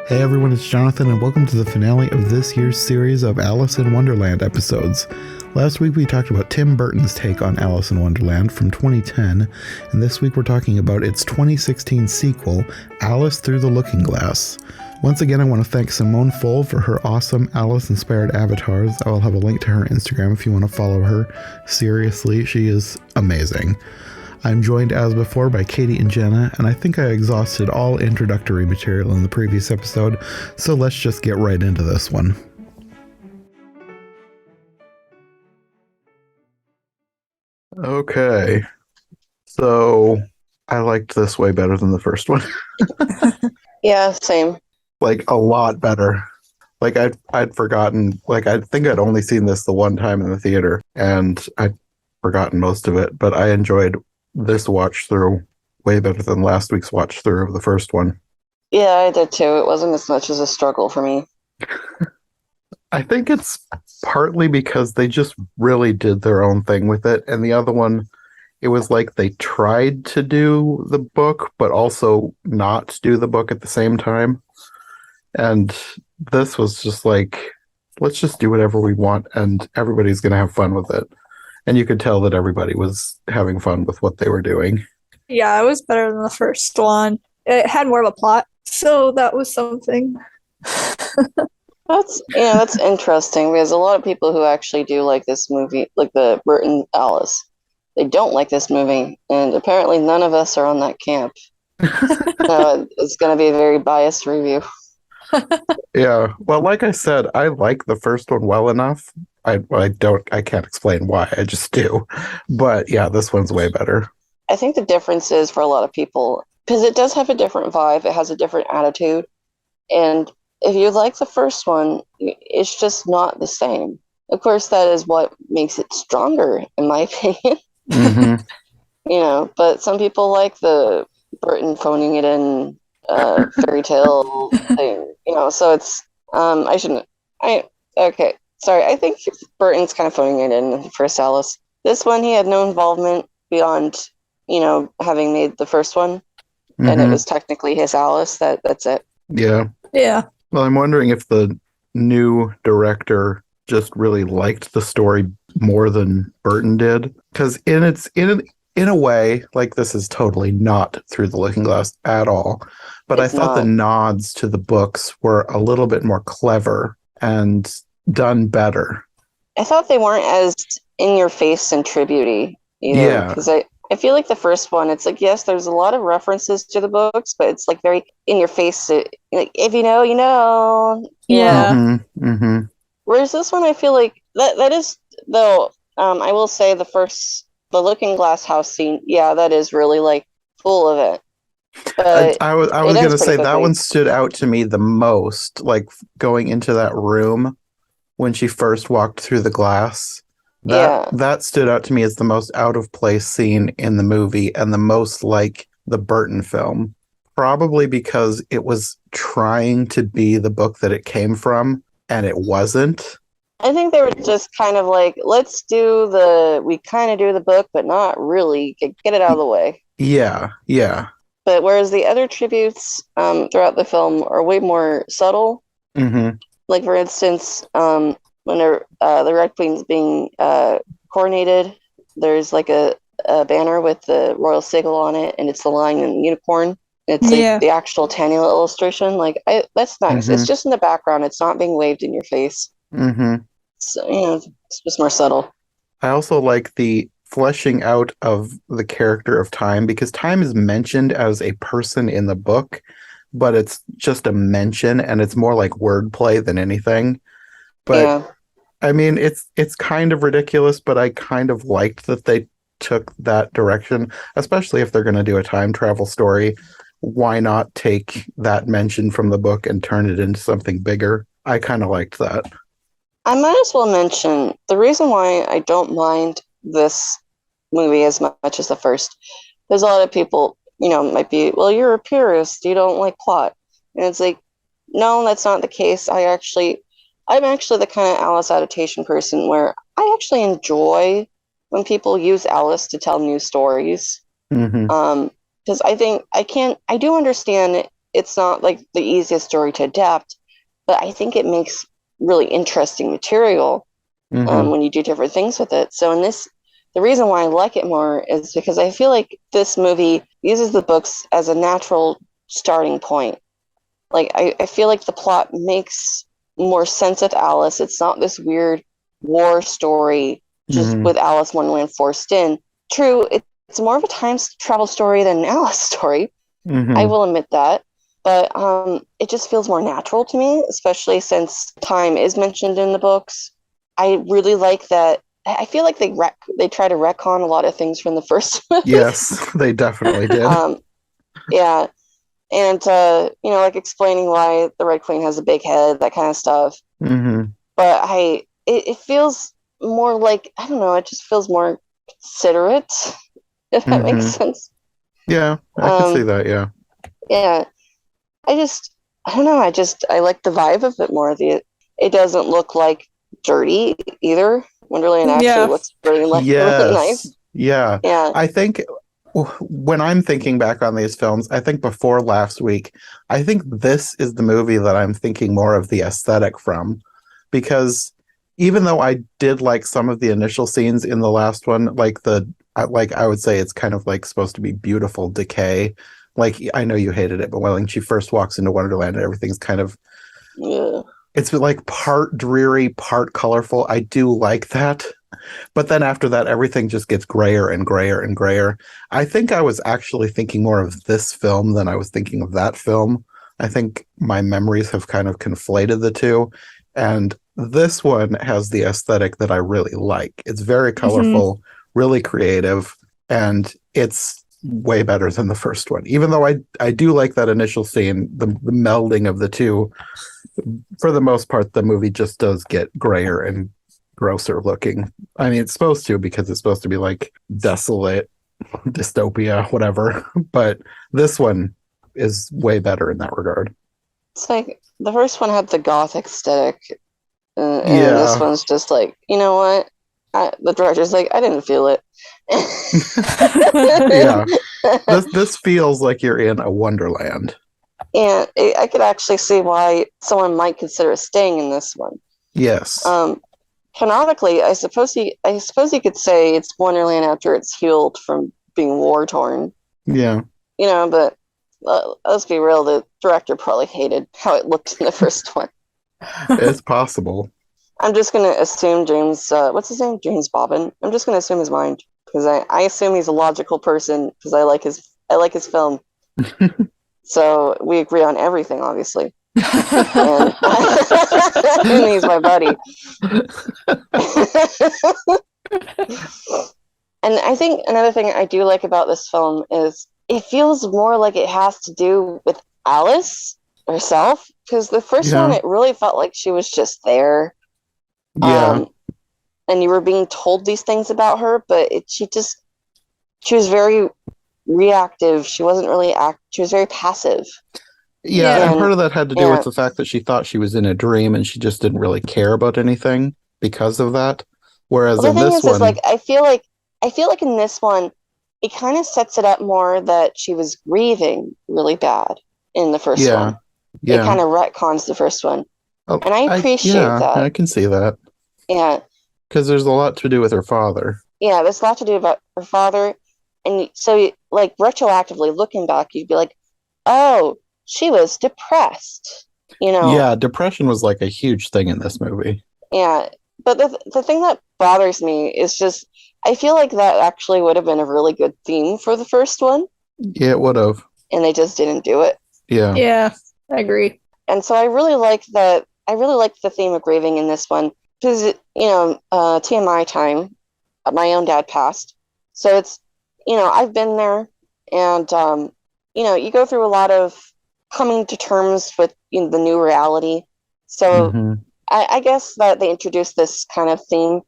Hey everyone, it's Jonathan, and welcome to the finale of this year's series of Alice in Wonderland episodes. Last week we talked about Tim Burton's take on Alice in Wonderland from 2010, and this week we're talking about its 2016 sequel, Alice Through the Looking Glass. Once again, I want to thank Simone Full for her awesome Alice-inspired avatars. I will have a link to her Instagram if you want to follow her. Seriously, she is amazing. I'm joined as before by Katie and Jenna, and I think I exhausted all introductory material in the previous episode, so let's just get right into this one. Okay, so I liked this way better than the first one. Yeah, same. Like, a lot better. Like, I'd forgotten, like, I think I'd only seen this the one time in the theater, and I'd forgotten most of it, but I enjoyed this watch through way better than last week's watch through of the first one. Yeah, I did too. It wasn't as much as a struggle for me. I think it's partly because they just really did their own thing with it, and the other one, it was like they tried to do the book, but also not do the book at the same time. And this was just like, let's just do whatever we want, and everybody's going to have fun with it. And you could tell that everybody was having fun with what they were doing. Yeah, it was better than the first one. It had more of a plot, so that was something. That's interesting because a lot of people who actually do like this movie, like the Burton Alice, they don't like this movie, and apparently none of us are on that camp. So it's going to be a very biased review. Yeah, well, like I said, I like the first one well enough. I can't explain why, I just do. But yeah, this one's way better. I think the difference is for a lot of people, because it does have a different vibe, it has a different attitude, and if you like the first one, it's just not the same. Of course, that is what makes it stronger, in my opinion. Mm-hmm. But some people like the Burton phoning it in fairy tale thing, so it's okay. Sorry, I think Burton's kind of phoning it in the first Alice. This one, he had no involvement beyond, having made the first one, and it was technically his Alice. That's it. Yeah. Yeah. Well, I'm wondering if the new director just really liked the story more than Burton did, because in a way, like, this is totally not Through the Looking Glass at all. But It's I thought not. the nods to the books were a little bit more clever and done better. I thought they weren't as in your face and tribute-y either. Yeah. Because I feel like the first one, it's like, yes, there's a lot of references to the books, but it's like very in your face. Like, if you know, you know. Yeah. Mm-hmm. Mm-hmm. Whereas this one, I feel like that is, though, I will say the Looking Glass house scene, yeah, that is really like full of it. But I was it going ends to say pretty that quickly. one stood out to me the most, like going into that room when she first walked through the glass. Yeah. That stood out to me as the most out of place scene in the movie and the most like the Burton film. Probably because it was trying to be the book that it came from, and it wasn't. I think they were just kind of like, we kind of do the book, but not really. Get it out of the way. Yeah, yeah. But whereas the other tributes throughout the film are way more subtle. Mm-hmm. Like, for instance, when the Red Queen's being coronated, there's like a banner with the royal sigil on it, and it's the lion and unicorn. It's like the actual Taniel illustration. Like, that's nice. Mm-hmm. It's just in the background. It's not being waved in your face. Mm-hmm. So, it's just more subtle. I also like the fleshing out of the character of Time, because Time is mentioned as a person in the book, but it's just a mention, and it's more like wordplay than anything. But yeah. I mean, it's kind of ridiculous, but I kind of liked that they took that direction, especially if they're going to do a time travel story. Why not take that mention from the book and turn it into something bigger? I kind of liked that. I might as well mention the reason why I don't mind this movie as much as the first. There's a lot of people, might be, well, you're a purist, you don't like plot. And it's like, no, that's not the case. I'm actually the kind of Alice adaptation person where I actually enjoy when people use Alice to tell new stories. Mm-hmm. Because I think I do understand it's not like the easiest story to adapt, but I think it makes really interesting material when you do different things with it. So in this, the reason why I like it more is because I feel like this movie uses the books as a natural starting point. Like, I feel like the plot makes more sense of Alice. It's not this weird war story just with Alice in Wonderland forced in. True, it's more of a time travel story than an Alice story. I will admit that. But it just feels more natural to me, especially since time is mentioned in the books. I really like that. I feel like they try to retcon a lot of things from the first movie. Yes, they definitely did. Yeah. And, like explaining why the Red Queen has a big head, that kind of stuff. But it feels more like, I don't know, it just feels more considerate, if that makes sense. Yeah, I can see that, yeah. Yeah. I don't know, I like the vibe of it more. It doesn't look like dirty either. Wonderland actually looks really really nice. Yeah. Yeah. I think when I'm thinking back on these films, I think before last week, I think this is the movie that I'm thinking more of the aesthetic from, because even though I did like some of the initial scenes in the last one, I would say it's kind of like supposed to be beautiful decay. Like, I know you hated it, but when she first walks into Wonderland and everything's kind of, it's like part dreary, part colorful. I do like that. But then after that, everything just gets grayer and grayer and grayer. I think I was actually thinking more of this film than I was thinking of that film. I think my memories have kind of conflated the two. And this one has the aesthetic that I really like. It's very colorful, really creative, and it's way better than the first one. Even though I do like that initial scene, the melding of the two, for the most part, the movie just does get grayer and grosser looking. I mean, it's supposed to, because it's supposed to be like desolate, dystopia, whatever. But this one is way better in that regard. It's like the first one had the gothic aesthetic, and this one's just like, you know what? The director's like, I didn't feel it. Yeah, this feels like you're in a Wonderland. And I could actually see why someone might consider staying in this one. Yes. Canonically, I suppose you could say it's Wonderland after it's healed from being war torn. Yeah. But let's be real, the director probably hated how it looked in the first one. It's possible. I'm just going to assume James, what's his name? James Bobbin. I'm just going to assume his mind, because I assume he's a logical person, because I like his film. So we agree on everything, obviously. And he's my buddy. And I think another thing I do like about this film is it feels more like it has to do with Alice herself, because the first one, it really felt like she was just there. Yeah. And you were being told these things about her, but she was very reactive. She wasn't really she was very passive. Yeah, and part of that had to do with the fact that she thought she was in a dream and she just didn't really care about anything because of that. Whereas in this one, like, I feel like in this one, it kind of sets it up more that she was grieving really bad in the first one. Yeah. It kind of retcons the first one. Oh, and I appreciate that. I can see that. Yeah. Because there's a lot to do with her father. Yeah, there's a lot to do about her father. And so, like, retroactively looking back, you'd be like, oh, she was depressed, Yeah, depression was like a huge thing in this movie. Yeah, but the thing that bothers me is just, I feel like that actually would have been a really good theme for the first one. Yeah, it would have. And they just didn't do it. Yeah. Yeah, I agree. And so I really like that. I really like the theme of grieving in this one, because, TMI time, my own dad passed. So it's, I've been there, and, you go through a lot of coming to terms with the new reality. So I guess that they introduced this kind of theme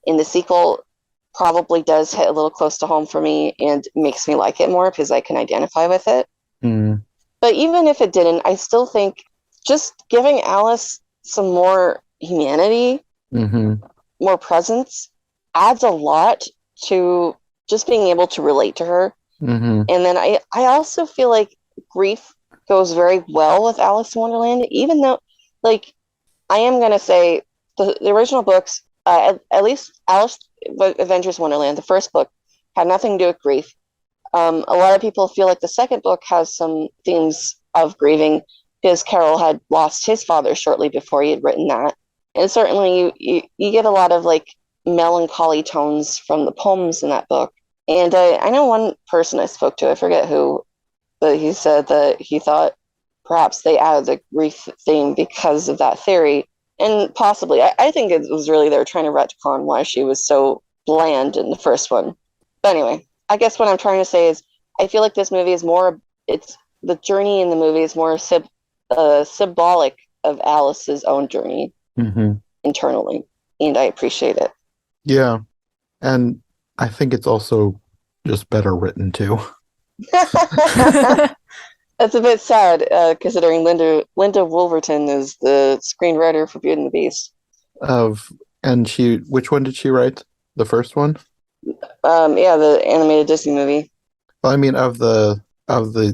in the sequel probably does hit a little close to home for me and makes me like it more because I can identify with it. But even if it didn't, I still think just giving Alice some more humanity, more presence, adds a lot to just being able to relate to her. And then I also feel like grief goes very well with Alice in Wonderland, even though, like, I am going to say the original books, at least Alice Adventures Wonderland, the first book, had nothing to do with grief. A lot of people feel like the second book has some themes of grieving because Carol had lost his father shortly before he had written that. And certainly you get a lot of like melancholy tones from the poems in that book. And I know one person I spoke to, I forget who, but he said that he thought perhaps they added the grief theme because of that theory. And possibly, I think it was really they were trying to retcon why she was so bland in the first one. But anyway, I guess what I'm trying to say is I feel like this movie is more, it's the journey in the movie is more symbolic of Alice's own journey internally. And I appreciate it. Yeah. And I think it's also just better written too. That's a bit sad, considering Linda Wolverton is the screenwriter for Beauty and the Beast. Which one did she write? The first one? Yeah, the animated Disney movie. Well, I mean, of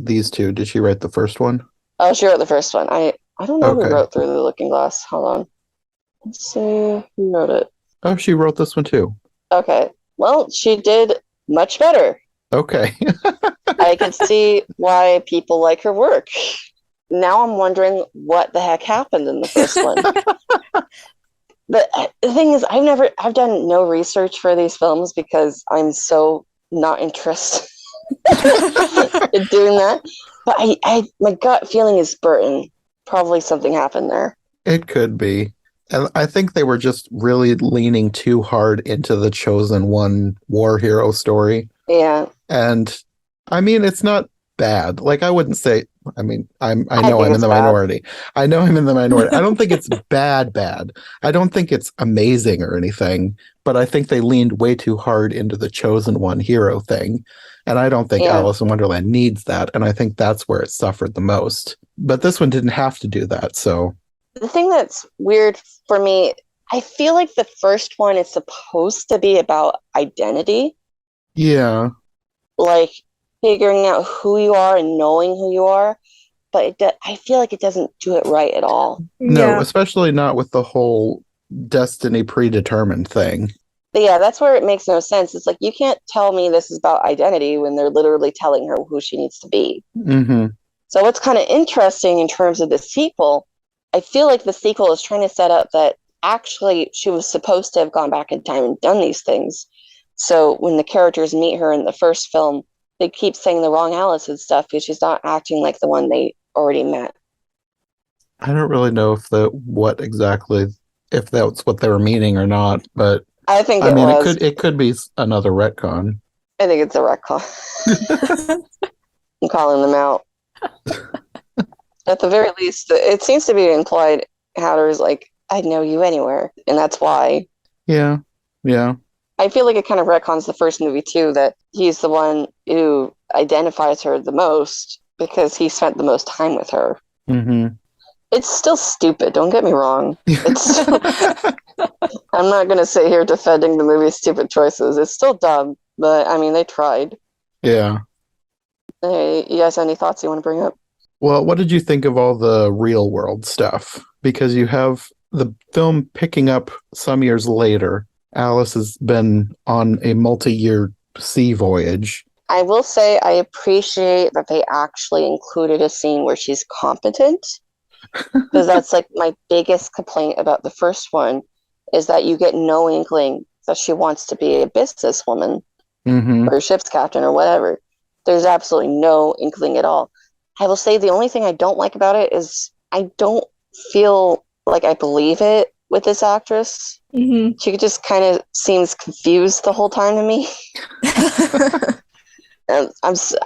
these two, did she write the first one? Oh, she wrote the first one. I don't know Okay. who wrote Through the Looking Glass. Hold on. Let's see who wrote it. Oh, she wrote this one too. Okay. Well, she did much better. Okay. I can see why people like her work. Now I'm wondering what the heck happened in the first one. The thing is, I've done no research for these films because I'm so not interested in doing that. But my gut feeling is Burton. Probably something happened there. It could be. And I think they were just really leaning too hard into the chosen one war hero story. Yeah. And I mean, it's not bad. Like, I wouldn't say, I mean, I know I'm in the minority. I know I'm in the minority. I don't think it's bad. I don't think it's amazing or anything, but I think they leaned way too hard into the chosen one hero thing. And I don't think Alice in Wonderland needs that. And I think that's where it suffered the most. But this one didn't have to do that, so. The thing that's weird for me, I feel like the first one is supposed to be about identity. Yeah. Like figuring out who you are and knowing who you are. But I feel like it doesn't do it right at all. No, especially not with the whole destiny predetermined thing. But yeah, that's where it makes no sense. It's like, you can't tell me this is about identity when they're literally telling her who she needs to be. Mm-hmm. So what's kind of interesting in terms of the sequel, I feel like the sequel is trying to set up that actually she was supposed to have gone back in time and done these things. So when the characters meet her in the first film, they keep saying the wrong Alice and stuff because she's not acting like the one they already met. I don't really know if that's what they were meaning or not, but I think it could be another retcon. I think it's a retcon. I'm calling them out. At the very least, it seems to be implied Hatter's like, I'd know you anywhere, and that's why. Yeah. I feel like it kind of retcons the first movie too, that he's the one who identifies her the most because he spent the most time with her. Mm-hmm. It's still stupid, don't get me wrong. It's I'm not going to sit here defending the movie's stupid choices. It's still dumb, but I mean, they tried. Yeah. Hey, you guys have any thoughts you want to bring up? Well, what did you think of all the real world stuff? Because you have the film picking up some years later. Alice has been on a multi-year sea voyage. I will say I appreciate that they actually included a scene where she's competent. Because that's like my biggest complaint about the first one is that you get no inkling that she wants to be a businesswoman or a ship's captain or whatever. There's absolutely no inkling at all. I will say the only thing I don't like about it is I don't feel like I believe it with this actress. Mm-hmm. She just kind of seems confused the whole time to me. And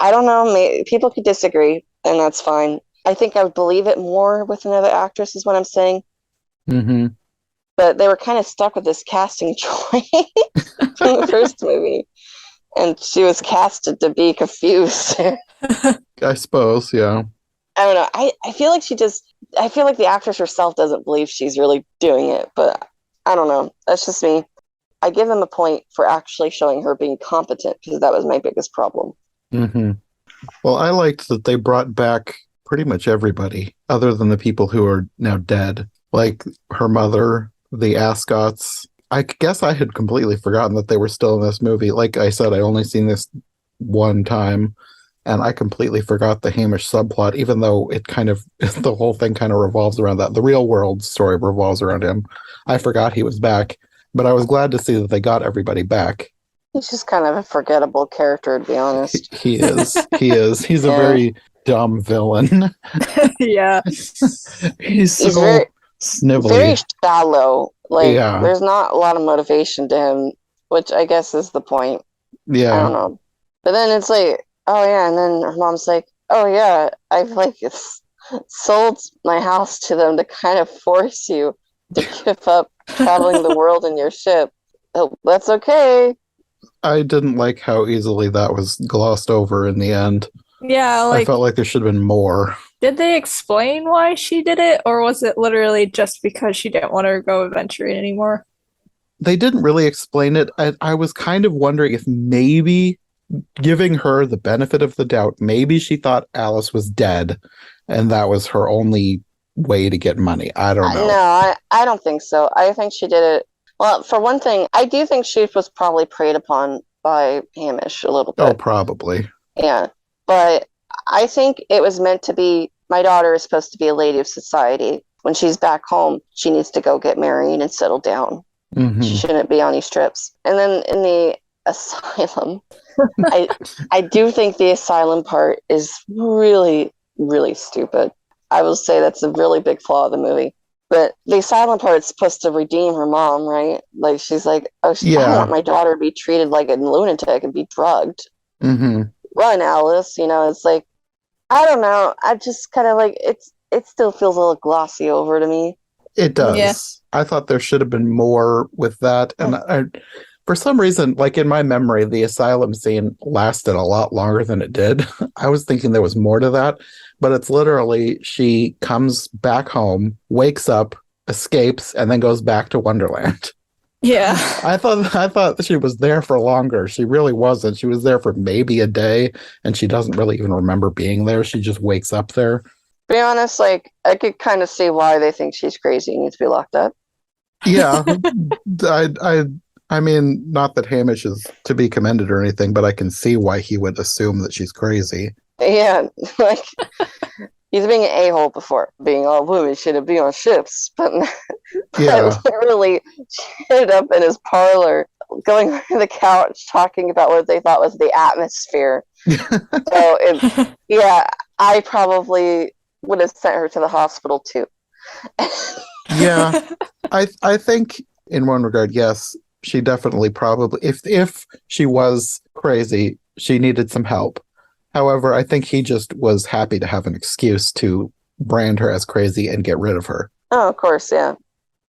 I don't know, people could disagree, and that's fine. I think I would believe it more with another actress is what I'm saying. Mm-hmm. But they were kind of stuck with this casting choice from the first movie. And she was casted to be confused. I suppose, yeah. I don't know. I feel like I feel like the actress herself doesn't believe she's really doing it, but I don't know. That's just me. I give them a point for actually showing her being competent because that was my biggest problem. Mm-hmm. Well, I liked that they brought back pretty much everybody, other than the people who are now dead. Like her mother, the Ascots. I guess I had completely forgotten that they were still in this movie. Like I said, I only seen this one time, and I completely forgot the Hamish subplot, even though it kind of, the whole thing kind of revolves around that. The real world story revolves around him. I forgot he was back, but I was glad to see that they got everybody back. He's just kind of a forgettable character, to be honest. He is. He is. He's a very dumb villain. Yeah. He's so very snivelly. Very shallow. Like, Yeah. there's not a lot of motivation to him, which I guess is the point. Yeah. I don't know. But then it's like, oh yeah, and then her mom's like, oh yeah, I've like sold my house to them to kind of force you to give up traveling the world in your ship. Oh, that's okay. I didn't like how easily that was glossed over in the end. Yeah, I felt like there should have been more. Did they explain why she did it, or was it literally just because she didn't want to go adventuring anymore? They didn't really explain it. I was kind of wondering if maybe giving her the benefit of the doubt, maybe she thought Alice was dead and that was her only way to get money. I don't know. No, I don't think so. I think she did it. Well, for one thing, I do think she was probably preyed upon by Hamish a little bit. Oh, probably. Yeah. But I think it was meant to be, my daughter is supposed to be a lady of society. When she's back home, she needs to go get married and settle down. Mm-hmm. She shouldn't be on these trips. And then in the asylum, I do think the asylum part is really, really stupid. I will say that's a really big flaw of the movie. But the asylum part is supposed to redeem her mom, right? Like, she's like, oh, I don't want my daughter to be treated like a lunatic and be drugged. Mm-hmm. Run, Alice. You know, it's like, I don't know. I just kind of like, it still feels a little glossy over to me. It does. Yeah. I thought there should have been more with that. And for some reason, like in my memory, the asylum scene lasted a lot longer than it did. I was thinking there was more to that, but it's literally she comes back home, wakes up, escapes, and then goes back to Wonderland. Yeah. I thought she was there for longer. She really wasn't. She was there for maybe a day, and she doesn't really even remember being there. She just wakes up there. To be honest, like, I could kind of see why they think she's crazy and needs to be locked up. Yeah. I mean, not that Hamish is to be commended or anything, but I can see why he would assume that she's crazy. Yeah, like, he's being an a-hole before, being all women shouldn't be on ships, but Yeah. literally she ended up in his parlor, going over the couch, talking about what they thought was the atmosphere. So, yeah, I probably would have sent her to the hospital too. Yeah. I think in one regard, yes, she definitely probably, if she was crazy, she needed some help. However, I think he just was happy to have an excuse to brand her as crazy and get rid of her. Oh, of course, yeah.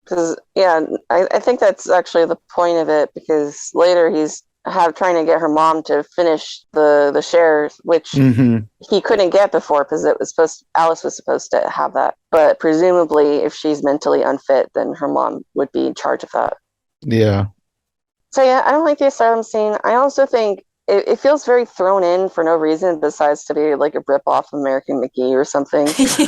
Because, yeah, I think that's actually the point of it, because later he's trying to get her mom to finish the shares, which he couldn't get before because Alice was supposed to have that. But presumably, if she's mentally unfit, then her mom would be in charge of that. Yeah. So, yeah, I don't like the asylum scene. I also think it feels very thrown in for no reason besides to be like a rip-off of American McGee or something.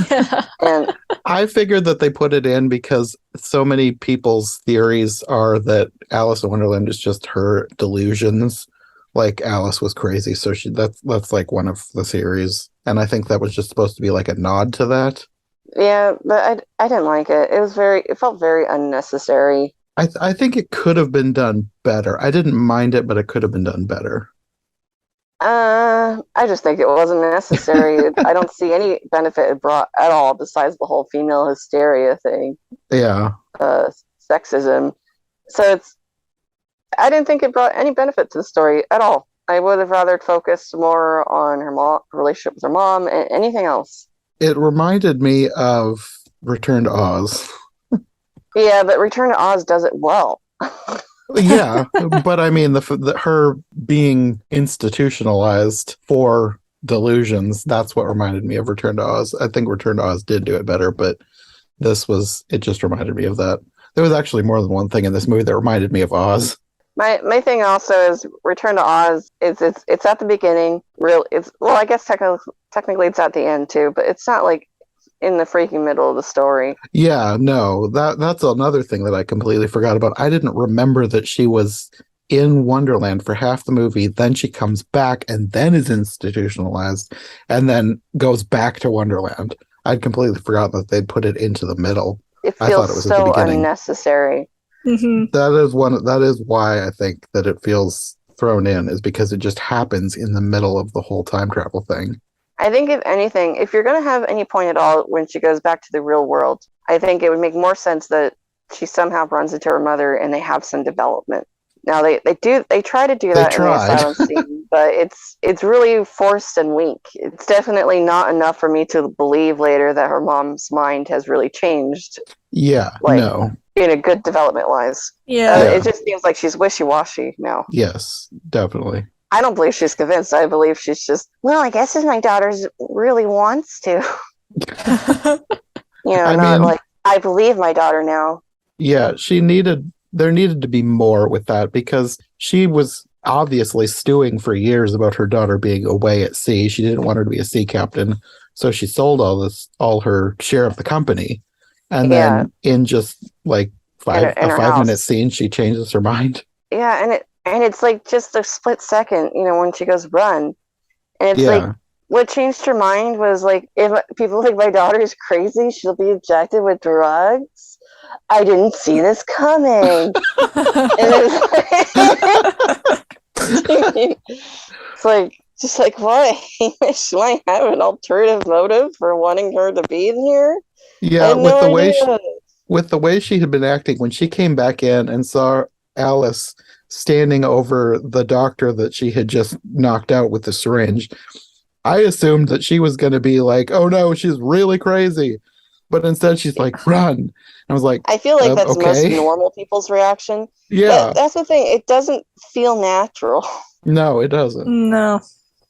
Yeah. And I figured that they put it in because so many people's theories are that Alice in Wonderland is just her delusions. Like Alice was crazy, so that's like one of the theories. And I think that was just supposed to be like a nod to that. yeah, but I didn't like it. It felt very unnecessary. I think it could have been done better. I didn't mind it, but it could have been done better. I just think it wasn't necessary. I don't see any benefit it brought at all besides the whole female hysteria thing. Yeah. Sexism. So I didn't think it brought any benefit to the story at all. I would have rather focused more on her relationship with her mom and anything else. It reminded me of Return to Oz. Yeah, but Return to Oz does it well. Yeah, but I mean, her being institutionalized for delusions, that's what reminded me of Return to Oz. I think Return to Oz did do it better, but it just reminded me of that. There was actually more than one thing in this movie that reminded me of Oz. My thing also is Return to Oz. It's at the beginning. I guess technically it's at the end too, but it's not like in the freaking middle of the story. Yeah, no, that's another thing that I completely forgot about. I didn't remember that she was in Wonderland for half the movie, then she comes back and then is institutionalized and then goes back to Wonderland. I'd completely forgotten that they'd put it into the middle. It I thought feels it was at the so beginning. unnecessary. Mm-hmm. That is why I think that it feels thrown in, is because it just happens in the middle of the whole time travel thing. I think if anything, if you're going to have any point at all when she goes back to the real world, I think it would make more sense that she somehow runs into her mother and they have some development. Now they try to do that in the asylum scene, but it's really forced and weak. It's definitely not enough for me to believe later that her mom's mind has really changed. Yeah, no. In a good development wise. Yeah. It just seems like she's wishy-washy now. Yes, definitely. I don't believe she's convinced. I believe she's just, well, I guess if my daughter really wants to. I believe my daughter now. Yeah, there needed to be more with that, because she was obviously stewing for years about her daughter being away at sea. She didn't want her to be a sea captain, so she sold all her share of the company. And then in just like a 5-minute scene, she changes her mind. Yeah, and it's like just a split second, when she goes run. And it's like, what changed her mind was like, if people think my daughter is crazy, she'll be injected with drugs. I didn't see this coming. It's like, just like, what? Should I have an alternative motive for wanting her to be in here? Yeah, with the way she had been acting when she came back in and saw Alice standing over the doctor that she had just knocked out with the syringe, I assumed that she was going to be like, oh no, she's really crazy. But instead she's like, run. I was like, I feel like that's most normal people's reaction. Yeah. That's the thing. It doesn't feel natural. No, it doesn't. No.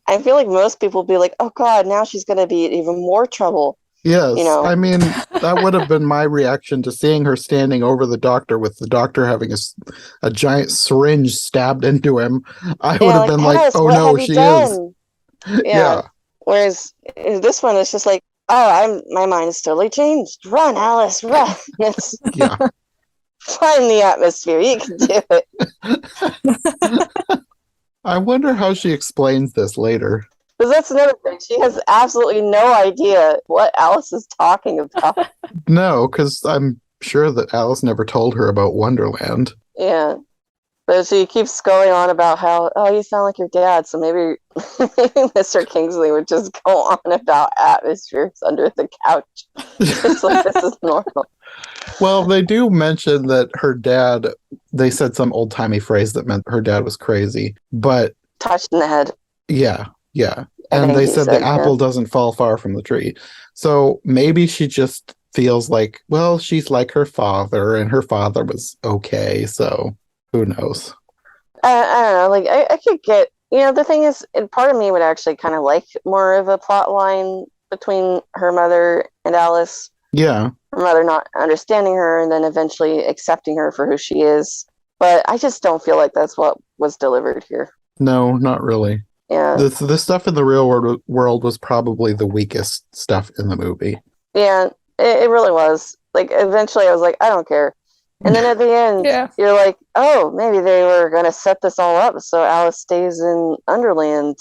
I feel like most people would be like, oh God, now she's going to be in even more trouble. Yes. I mean, that would have been my reaction to seeing her standing over the doctor with the doctor having a giant syringe stabbed into him. I would have been like, oh no, she is. Yeah. Whereas this one is just like, oh, my mind is totally changed. Run, Alice, run. Yeah. Find the atmosphere. You can do it. I wonder how she explains this later. Because that's another thing. She has absolutely no idea what Alice is talking about. No, because I'm sure that Alice never told her about Wonderland. Yeah. But she keeps going on about how, oh, you sound like your dad, so maybe Mr. Kingsley would just go on about atmospheres under the couch. It's like, this is normal. Well, they do mention that her dad, they said some old-timey phrase that meant her dad was crazy, but... touched in the head. Yeah. And they said the apple doesn't fall far from the tree. So maybe she just feels like, well, she's like her father, and her father was okay, so... who knows? I don't know. Like, I could get, the thing is, part of me would actually kind of like more of a plot line between her mother and Alice. Yeah. Her mother not understanding her and then eventually accepting her for who she is. But I just don't feel like that's what was delivered here. No, not really. Yeah. The stuff in the real world was probably the weakest stuff in the movie. Yeah, it really was. Like, eventually I was like, I don't care. And then at the end, you're like, oh, maybe they were going to set this all up so Alice stays in Underland.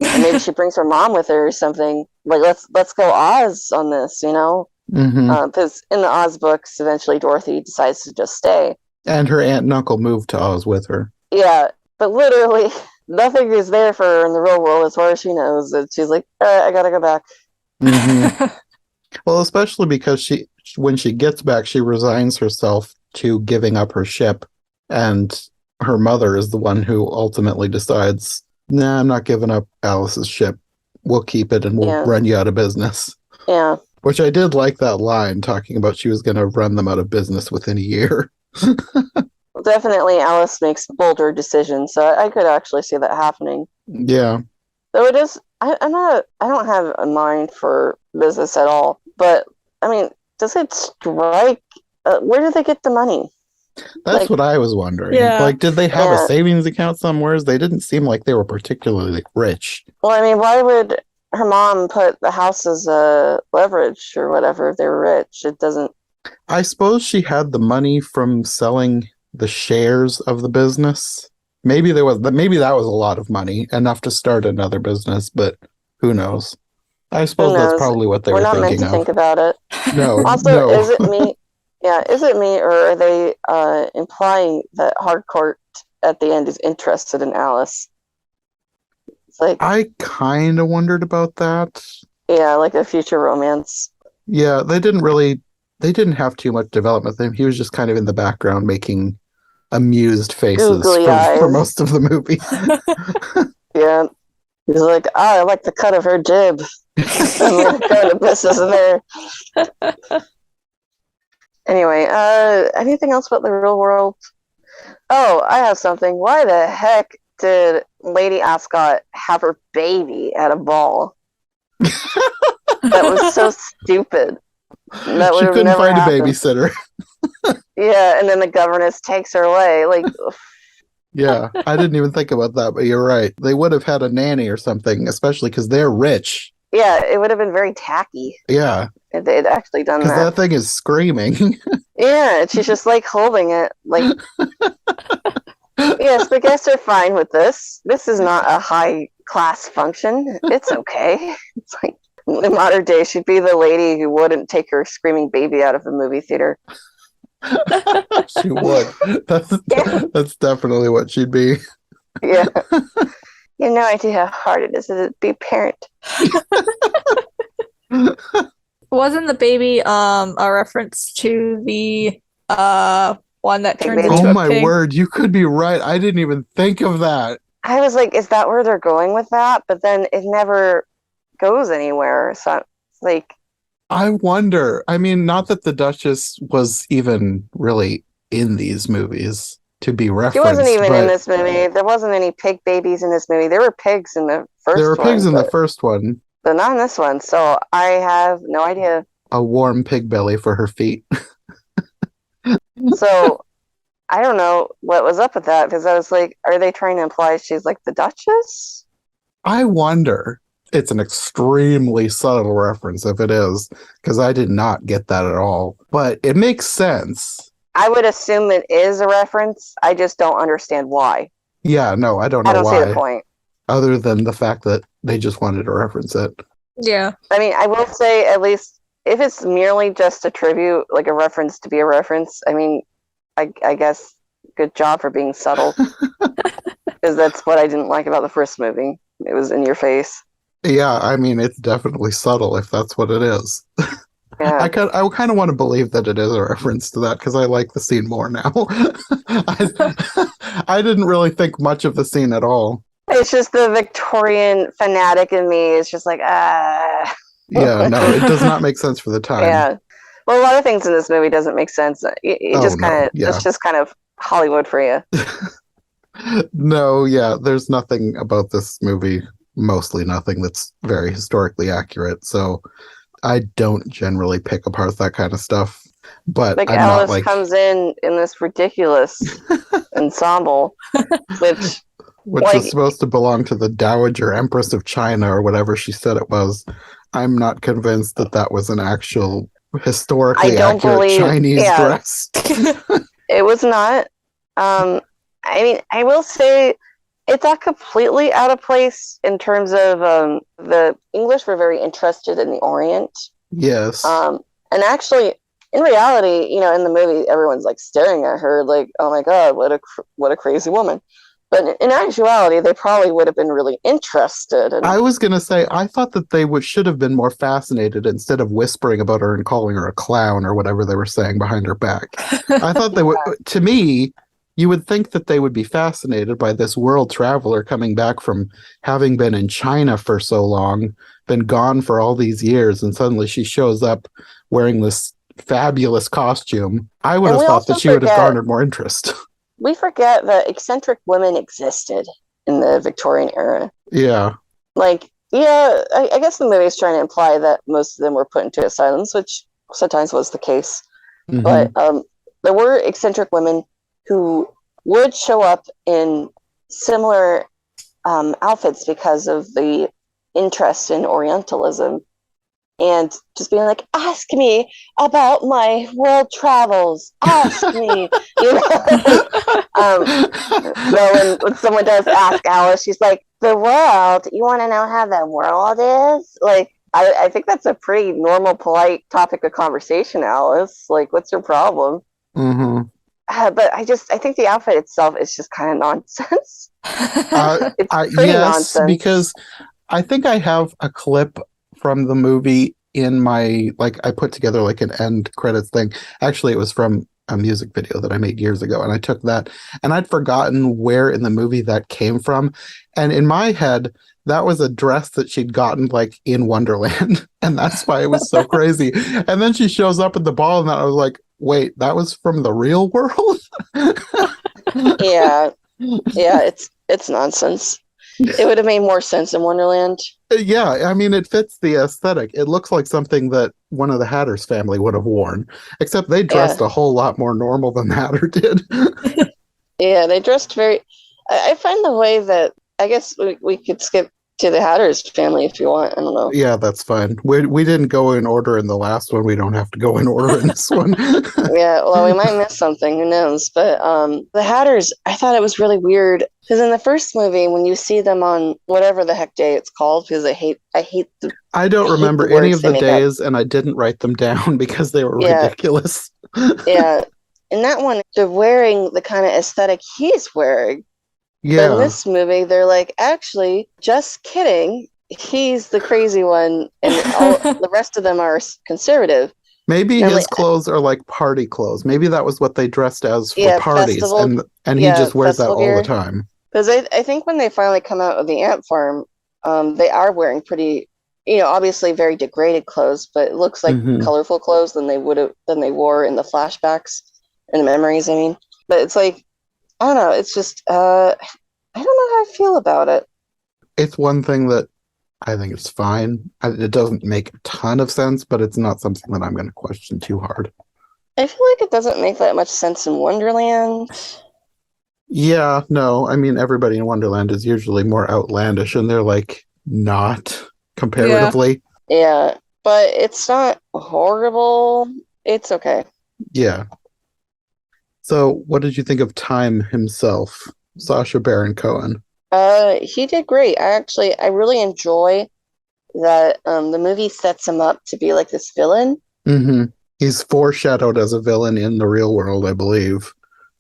And maybe she brings her mom with her or something. Like, let's go Oz on this, Because in the Oz books, eventually Dorothy decides to just stay. And her aunt and uncle moved to Oz with her. Yeah, but literally, nothing is there for her in the real world as far as she knows. And she's like, all right, I got to go back. Mm-hmm. Well, especially because when she gets back, she resigns herself to giving up her ship, and her mother is the one who ultimately decides, nah, I'm not giving up Alice's ship. We'll keep it and we'll run you out of business. Yeah. Which I did like that line, talking about she was going to run them out of business within a year. Definitely Alice makes bolder decisions, so I could actually see that happening. Yeah. So it is, I don't have a mind for business at all, but, I mean, does it strike? Where do they get the money? That's Like, what I was wondering. Yeah. Like, did they have a Yeah. savings account somewhere? They didn't seem like they were particularly rich. well, I mean, why would her mom put the house as a leverage or whatever if they were rich? It doesn't. I suppose she had the money from selling the shares of the business. Maybe maybe that was a lot of money, enough to start another business, but who knows? I Who suppose that's knows? probably what they We're were not meant thinking to of. think about it. No, Also, no. is it me? Yeah, is it me, or are they implying that Hardcourt at the end is interested in Alice? It's like, I kind of wondered about that. yeah, like a future romance. Yeah, they didn't have too much development with him. He was just kind of in the background making amused faces Googly for eyes. most of the movie. Yeah, he's like, I like the cut of her jib. I'm like going to business in there. Anyway, anything else about the real world? Oh, I have something. Why the heck did Lady Ascot have her baby at a ball? That was so stupid. That would She have couldn't never find a happened. babysitter. Yeah, and then the governess takes her away. Like, Yeah, I didn't even think about that, but you're right. They would have had a nanny or something, especially because they're rich. yeah, it would have been very tacky Yeah, if they had actually done because that. that thing is screaming. Yeah, and she's just like holding it. Like, yes, the guests are fine with this. This is not a high class function. It's okay. It's like in modern day, she'd be the lady who wouldn't take her screaming baby out of the movie theater. She would. That's definitely what she'd be. Yeah. You have no idea how hard it is to be a parent. Wasn't the baby a reference to the one that Pig turned baby. into Oh a my pig? word, you could be right. I didn't even think of that. I was like, is that where they're going with that? But then it never goes anywhere. So it's like, I wonder. I mean, not that the Duchess was even really in these movies to be she referenced, wasn't even in but this movie. There wasn't any pig babies in this movie. There were pigs in the first there were pigs one, in the first one. but not in this one. So I have no idea. A warm pig belly for her feet. So I don't know what was up with that because I was like, are they trying to imply she's like the Duchess? I wonder. It's an extremely subtle reference if it is, because I did not get that at all. But it makes sense. I would assume it is a reference. I just don't understand why. Yeah, no, I don't know I don't see the why, point. other than the fact that they just wanted to reference it. Yeah. I mean, I will say at least if it's merely just a tribute, like a reference to be a reference, I mean, I guess good job for being subtle. Because that's what I didn't like about the first movie. It was in your face. Yeah, I mean, it's definitely subtle if that's what it is. Yeah. I kind of want to believe that it is a reference to that because I like the scene more now. I didn't really think much of the scene at all. It's just the Victorian fanatic in me is just like, ah. Yeah, no, it does not make sense for the time. Yeah. Well, a lot of things in this movie doesn't make sense. Oh, Just no, kind of, yeah. it's just kind of Hollywood for you. No, yeah, there's nothing about this movie, mostly nothing that's very historically accurate. So I don't generally pick apart that kind of stuff. But Like I'm Alice not like comes in this ridiculous ensemble, which which was supposed to belong to the Dowager Empress of China or whatever she said it was. I'm not convinced that that was an actual historically accurate Chinese dress. It was not. I mean, I will say it's not completely out of place in terms of the English were very interested in the Orient. Yes. And actually, in reality, you know, in the movie, everyone's like staring at her like, "Oh my God, what a crazy woman." But in actuality, they probably would have been really interested. I was going to say, I thought that they should have been more fascinated instead of whispering about her and calling her a clown or whatever they were saying behind her back. I thought they would, to me, you would think that they would be fascinated by this world traveler coming back from having been in China for so long, been gone for all these years, and suddenly she shows up wearing this fabulous costume. I would have thought that she would have garnered more interest. We forget that eccentric women existed in the Victorian era. Yeah. Like, yeah, I guess the movie is trying to imply that most of them were put into asylums, which sometimes was the case. Mm-hmm. But there were eccentric women who would show up in similar outfits because of the interest in Orientalism, and just being like, ask me about my world travels. Ask me. You know? Though when someone does ask Alice, she's like, the world? You want to know how the world is? Like, I think that's a pretty normal, polite topic of conversation, Alice. Like, what's your problem? Mm-hmm. But I think the outfit itself is just kind of nonsense. It's pretty nonsense. Because I think I have a clip from the movie in my, like, I put together like an end credits thing. Actually, it was from a music video that I made years ago, and I took that, and I'd forgotten where in the movie that came from. And in my head, that was a dress that she'd gotten like in Wonderland, and that's why it was so crazy. And then she shows up at the ball, and I was like, wait, that was from the real world? Yeah, it's nonsense. It would have made more sense in Wonderland. Yeah, I mean, it fits the aesthetic. It looks like something that one of the Hatter's family would have worn, except they dressed a whole lot more normal than the Hatter did. Yeah, they dressed very... I find the way that... I guess we could skip to the Hatter's family if you want. I don't know. Yeah, that's fine. We didn't go in order in the last one. We don't have to go in order in this one. Yeah, well, we might miss something. Who knows? But the Hatters, I thought it was really weird because in the first movie, when you see them on whatever the heck day it's called, because I hate the... I don't remember any of the days, and I didn't write them down because they were ridiculous. Yeah, in that one, they're wearing the kind of aesthetic he's wearing. Yeah. But in this movie, they're like, actually, just kidding. He's the crazy one, and all the rest of them are conservative. Maybe his clothes are like party clothes. Maybe that was what they dressed as for parties, and he just wears that all the time. Because I think when they finally come out of the ant farm, they are wearing pretty, obviously very degraded clothes, but it looks like colorful clothes than they wore in the flashbacks and the memories. I mean, but it's like, I don't know. It's just, I don't know how I feel about it. It's one thing that I think it's fine. It doesn't make a ton of sense, but it's not something that I'm going to question too hard. I feel like it doesn't make that much sense in Wonderland. Yeah, no. I mean, everybody in Wonderland is usually more outlandish, and they're like not comparatively. Yeah, but it's not horrible. It's okay. Yeah. So, what did you think of Time himself, Sacha Baron Cohen? He did great. I really enjoy that the movie sets him up to be like this villain. Mm-hmm. He's foreshadowed as a villain in the real world, I believe.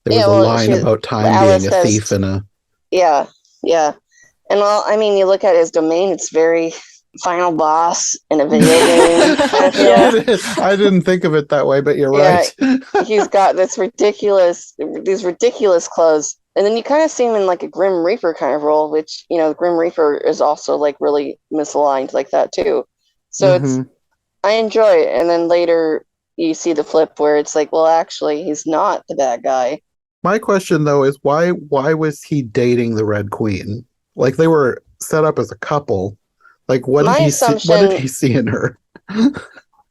There was a line about Time being a thief and a... Yeah. And well, I mean, you look at his domain, it's very final boss in a video game. I didn't think of it that way, but you're right. He's got these ridiculous clothes. And then you kind of see him in like a Grim Reaper kind of role, which, Grim Reaper is also like really misaligned like that too. So I enjoy it. And then later you see the flip where it's like, well, actually, he's not the bad guy. My question though is why was he dating the Red Queen? Like they were set up as a couple. Like what did he see in her?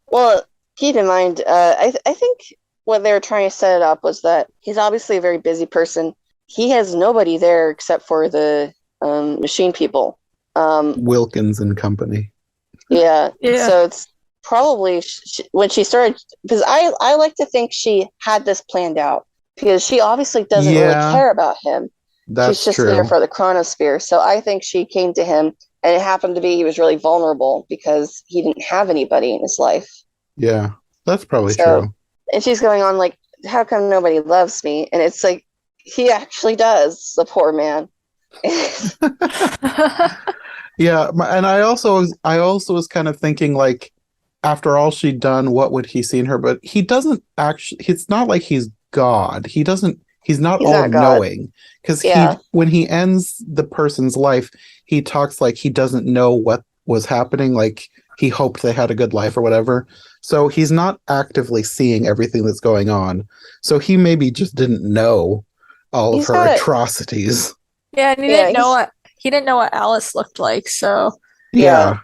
Well, keep in mind, I think what they were trying to set it up was that he's obviously a very busy person. He has nobody there except for the machine people. Wilkins and company. Yeah. So it's probably when she started, because I like to think she had this planned out because she obviously doesn't really care about him. She's just there for the chronosphere. So I think she came to him, and it happened to be he was really vulnerable because he didn't have anybody in his life. Yeah, that's probably true. And she's going on like, how come nobody loves me? And it's like, he actually does, the poor man. Yeah, and I also was kind of thinking like, after all she'd done, what would he see in her? But he doesn't actually. It's not like he's God. He's not all-knowing. Because when he ends the person's life, he talks like he doesn't know what was happening. Like he hoped they had a good life or whatever. So he's not actively seeing everything that's going on. So he maybe just didn't know all of her atrocities. Yeah, and he didn't know what Alice looked like. So yeah.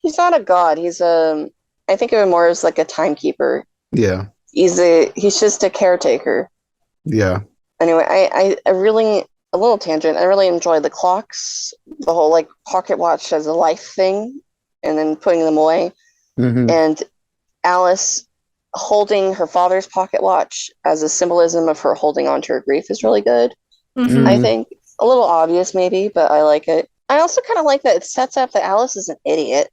He's not a god. He's I think of him more as like a timekeeper. Yeah. he's just a caretaker. Yeah. Anyway, I really, a little tangent, I really enjoy the clocks, the whole like pocket watch as a life thing, and then putting them away. Mm-hmm. And Alice holding her father's pocket watch as a symbolism of her holding on to her grief is really good. Mhm. I think a little obvious maybe, but I like it. I also kind of like that it sets up that Alice is an idiot.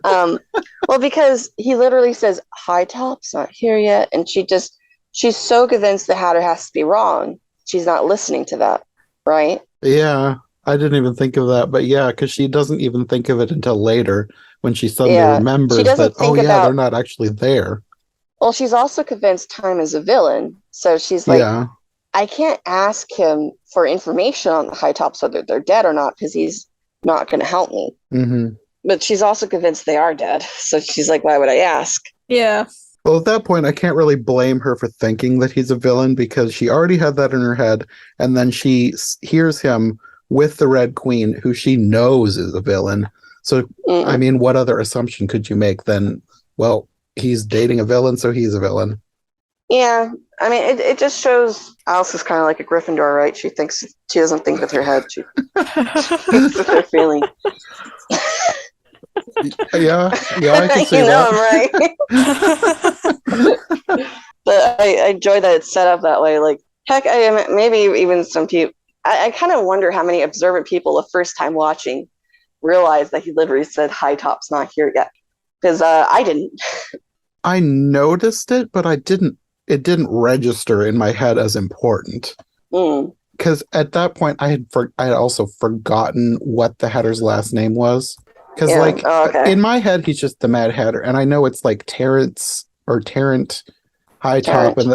Well, because he literally says, "High Top's not here yet," and she's so convinced the Hatter has to be wrong. She's not listening to that, right? Yeah. I didn't even think of that, but yeah, because she doesn't even think of it until later when she suddenly Yeah. She remembers doesn't that, oh think yeah, they're about. not actually there. Well, she's also convinced Time is a villain, so she's like, Yeah. I can't ask him for information on the High Tops whether they're dead or not because he's not going to help me. Mm-hmm. But she's also convinced they are dead, so she's like, why would I ask? Yeah. Well, at that point, I can't really blame her for thinking that he's a villain because she already had that in her head, and then she hears him with the Red Queen, who she knows is a villain. So, I mean, what other assumption could you make than, well, he's dating a villain, so he's a villain? Yeah, I mean, it just shows Alice is kind of like a Gryffindor, right? She doesn't think with her head, she thinks with her feeling. Yeah, I can see you know that. I'm right. But I enjoy that it's set up that way. Like, heck, maybe even some people. I kind of wonder how many observant people the first time watching realized that he literally said "High Top's not here yet," because I didn't. I noticed it, but it didn't register in my head as important. Because at that point, I had also forgotten what the Hatter's last name was. Because in my head, he's just the Mad Hatter, and I know it's like Terrence or Tarrant High Top, and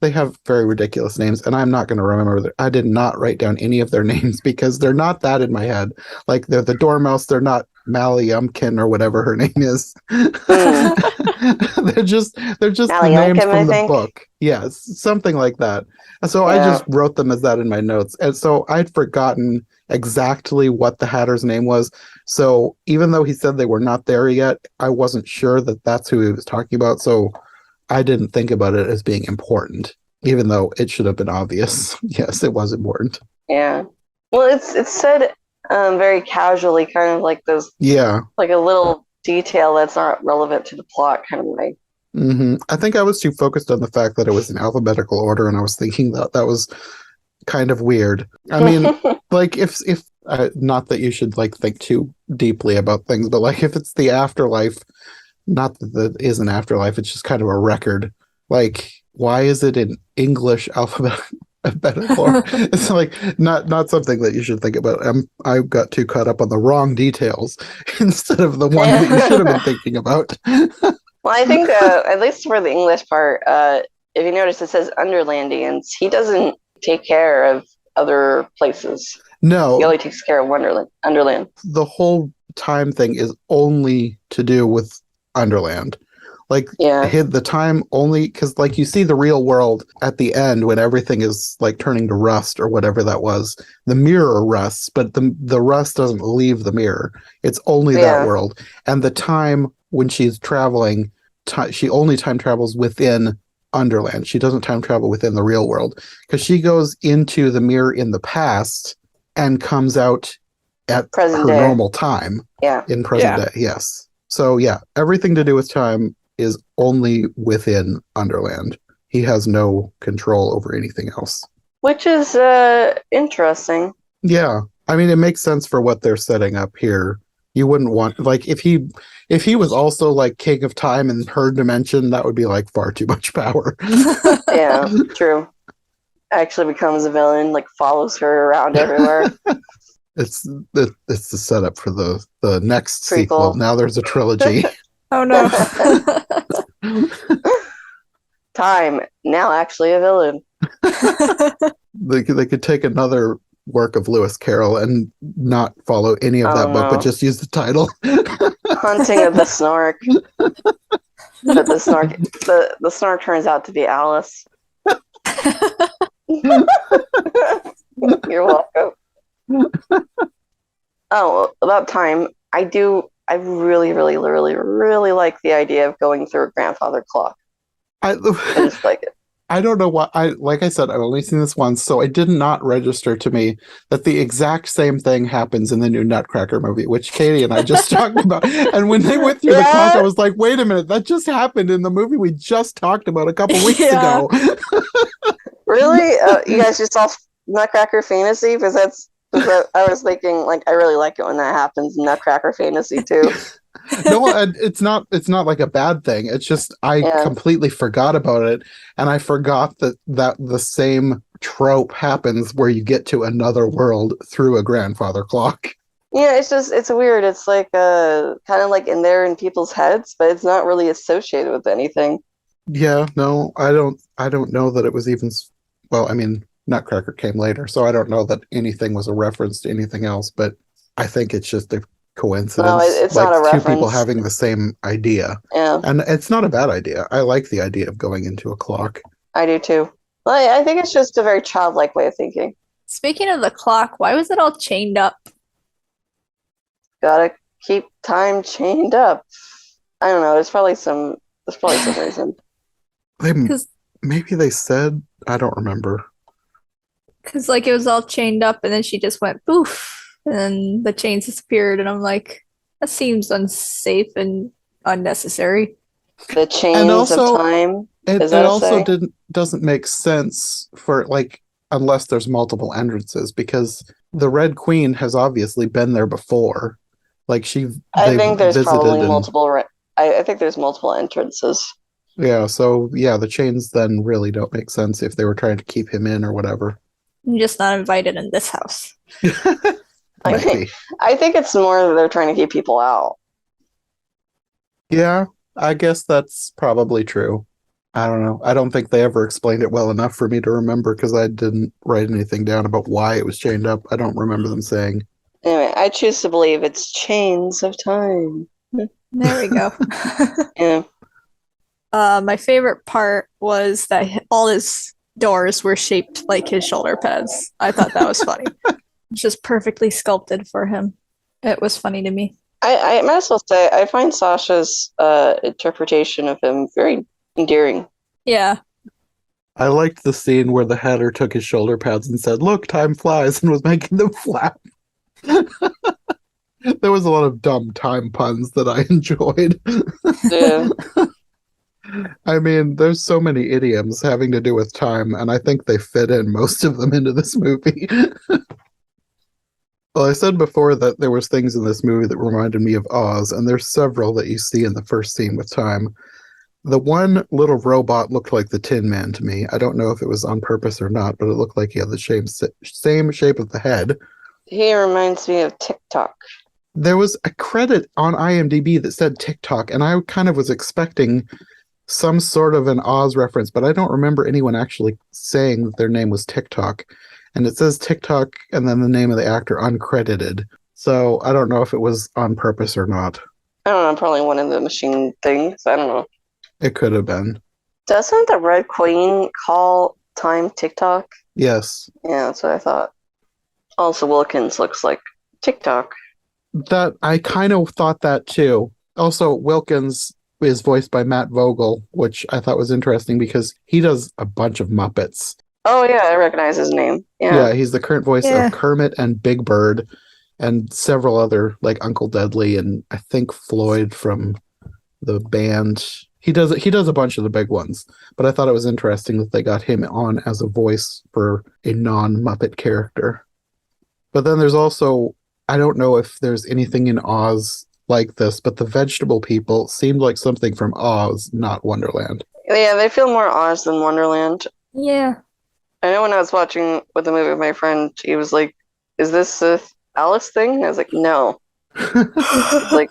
they have very ridiculous names, and I'm not going to remember. I did not write down any of their names because they're not that in my head. Like they're the Dormouse, they're not Mally Umpkin or whatever her name is. they're just the names from the book. Yes, something like that. And so I just wrote them as that in my notes. And so I'd forgotten exactly what the Hatter's name was. So even though he said they were not there yet, I wasn't sure that that's who he was talking about. So I didn't think about it as being important, even though it should have been obvious. Yes, it was important. Yeah. Well, it's said very casually, kind of like those. Yeah. Like a little detail that's not relevant to the plot, kind of way. Mm-hmm. I think I was too focused on the fact that it was in alphabetical order, and I was thinking that was kind of weird. I mean, like if not that you should like think too deeply about things, but like if it's the afterlife. Not that it is an afterlife, it's just kind of a record. Like, why is it in English alphabetical? It's like not something that you should think about. I got too caught up on the wrong details instead of the one that you should have been thinking about. Well, I think at least for the English part, if you notice, it says Underlandians. He doesn't take care of other places. No, he only takes care of Underland. The whole time thing is only to do with Underland. Like the time only because like you see the real world at the end when everything is like turning to rust or whatever that was. The mirror rusts, but the rust doesn't leave the mirror. It's only that world. And the time when she's traveling, she only time travels within Underland. She doesn't time travel within the real world because she goes into the mirror in the past and comes out at present her day. Normal time. Yeah. In present day, yes. So yeah, everything to do with time is only within Underland. He has no control over anything else. Which is interesting. Yeah. I mean, it makes sense for what they're setting up here. You wouldn't want like if he was also like king of time in her dimension, that would be like far too much power. Yeah, true. Actually becomes a villain, like follows her around everywhere. It's the setup for the next sequel. Now there's a trilogy. Oh no. Time, now actually a villain. They could take another work of Lewis Carroll and not follow any of that book, but just use the title. Hunting of the Snark. But the Snark turns out to be Alice. You're welcome. Oh, about time. I do I really, really, really, really like the idea of going through a grandfather clock. I just like it. I don't know why. Like I said, I've only seen this once, so it did not register to me that the exact same thing happens in the new Nutcracker movie, which Katie and I just talked about. And when they went through the clock, I was like, "Wait a minute, that just happened in the movie we just talked about a couple weeks ago." Really? You guys just saw Nutcracker Fantasy? Because I was thinking, like, I really like it when that happens in Nutcracker Fantasy too. No, it's not like a bad thing. It's just I completely forgot about it, and I forgot that the same trope happens where you get to another world through a grandfather clock. Yeah, it's weird. It's like kind of like in there in people's heads, but it's not really associated with anything. Yeah, no, I don't know that it was even. Well, I mean, Nutcracker came later, so I don't know that anything was a reference to anything else. But I think it's just a coincidence. No, it's like not a reference. Two people having the same idea. Yeah. And it's not a bad idea. I like the idea of going into a clock. I do too. Well, I think it's just a very childlike way of thinking. Speaking of the clock, why was it all chained up? Gotta keep time chained up. I don't know. There's probably some reason. Maybe they said, I don't remember. Because like it was all chained up and then she just went poof. And then the chains disappeared, and I'm like, that seems unsafe and unnecessary. The chains of time. It also doesn't make sense for like unless there's multiple entrances, because the Red Queen has obviously been there before. Like I think there's probably multiple. I think there's multiple entrances. Yeah, so the chains then really don't make sense if they were trying to keep him in or whatever. I'm just not invited in this house. I think it's more that they're trying to keep people out. Yeah, I guess that's probably true. I don't know. I don't think they ever explained it well enough for me to remember, because I didn't write anything down about why it was chained up. I don't remember them saying. Anyway, I choose to believe it's chains of time. There we go. Yeah. My favorite part was that all his doors were shaped like his shoulder pads. I thought that was funny. Just perfectly sculpted for him. It was funny to me. I might as well say I find Sasha's interpretation of him very endearing. Yeah. I liked the scene where the Hatter took his shoulder pads and said, "Look, time flies," and was making them flap. There was a lot of dumb time puns that I enjoyed. Yeah. I mean, there's so many idioms having to do with time, and I think they fit in most of them into this movie. Well, I said before that there was things in this movie that reminded me of Oz, and there's several that you see in the first scene with time. The one little robot looked like the Tin Man to me. I don't know if it was on purpose or not, but it looked like he had the same shape of the head. He reminds me of TikTok. There was a credit on IMDb that said TikTok, and I kind of was expecting some sort of an Oz reference, but I don't remember anyone actually saying that their name was TikTok. And it says TikTok and then the name of the actor uncredited. So I don't know if it was on purpose or not. I don't know, probably one of the machine things. I don't know. It could have been. Doesn't the Red Queen call time TikTok? Yes. Yeah, that's what I thought. Also, Wilkins looks like TikTok. That I kind of thought that too. Also, Wilkins is voiced by Matt Vogel, which I thought was interesting because he does a bunch of Muppets. Oh yeah, I recognize his name. Yeah, he's the current voice of Kermit and Big Bird and several other, like Uncle Deadly and I think Floyd from the band. He does a bunch of the big ones, but I thought it was interesting that they got him on as a voice for a non-Muppet character. But then there's also, I don't know if there's anything in Oz like this, but the vegetable people seemed like something from Oz, not Wonderland. Yeah, they feel more Oz than Wonderland. Yeah. I know when I was watching with the movie with my friend, he was like, "Is this a Alice thing?" I was like, "No." Like,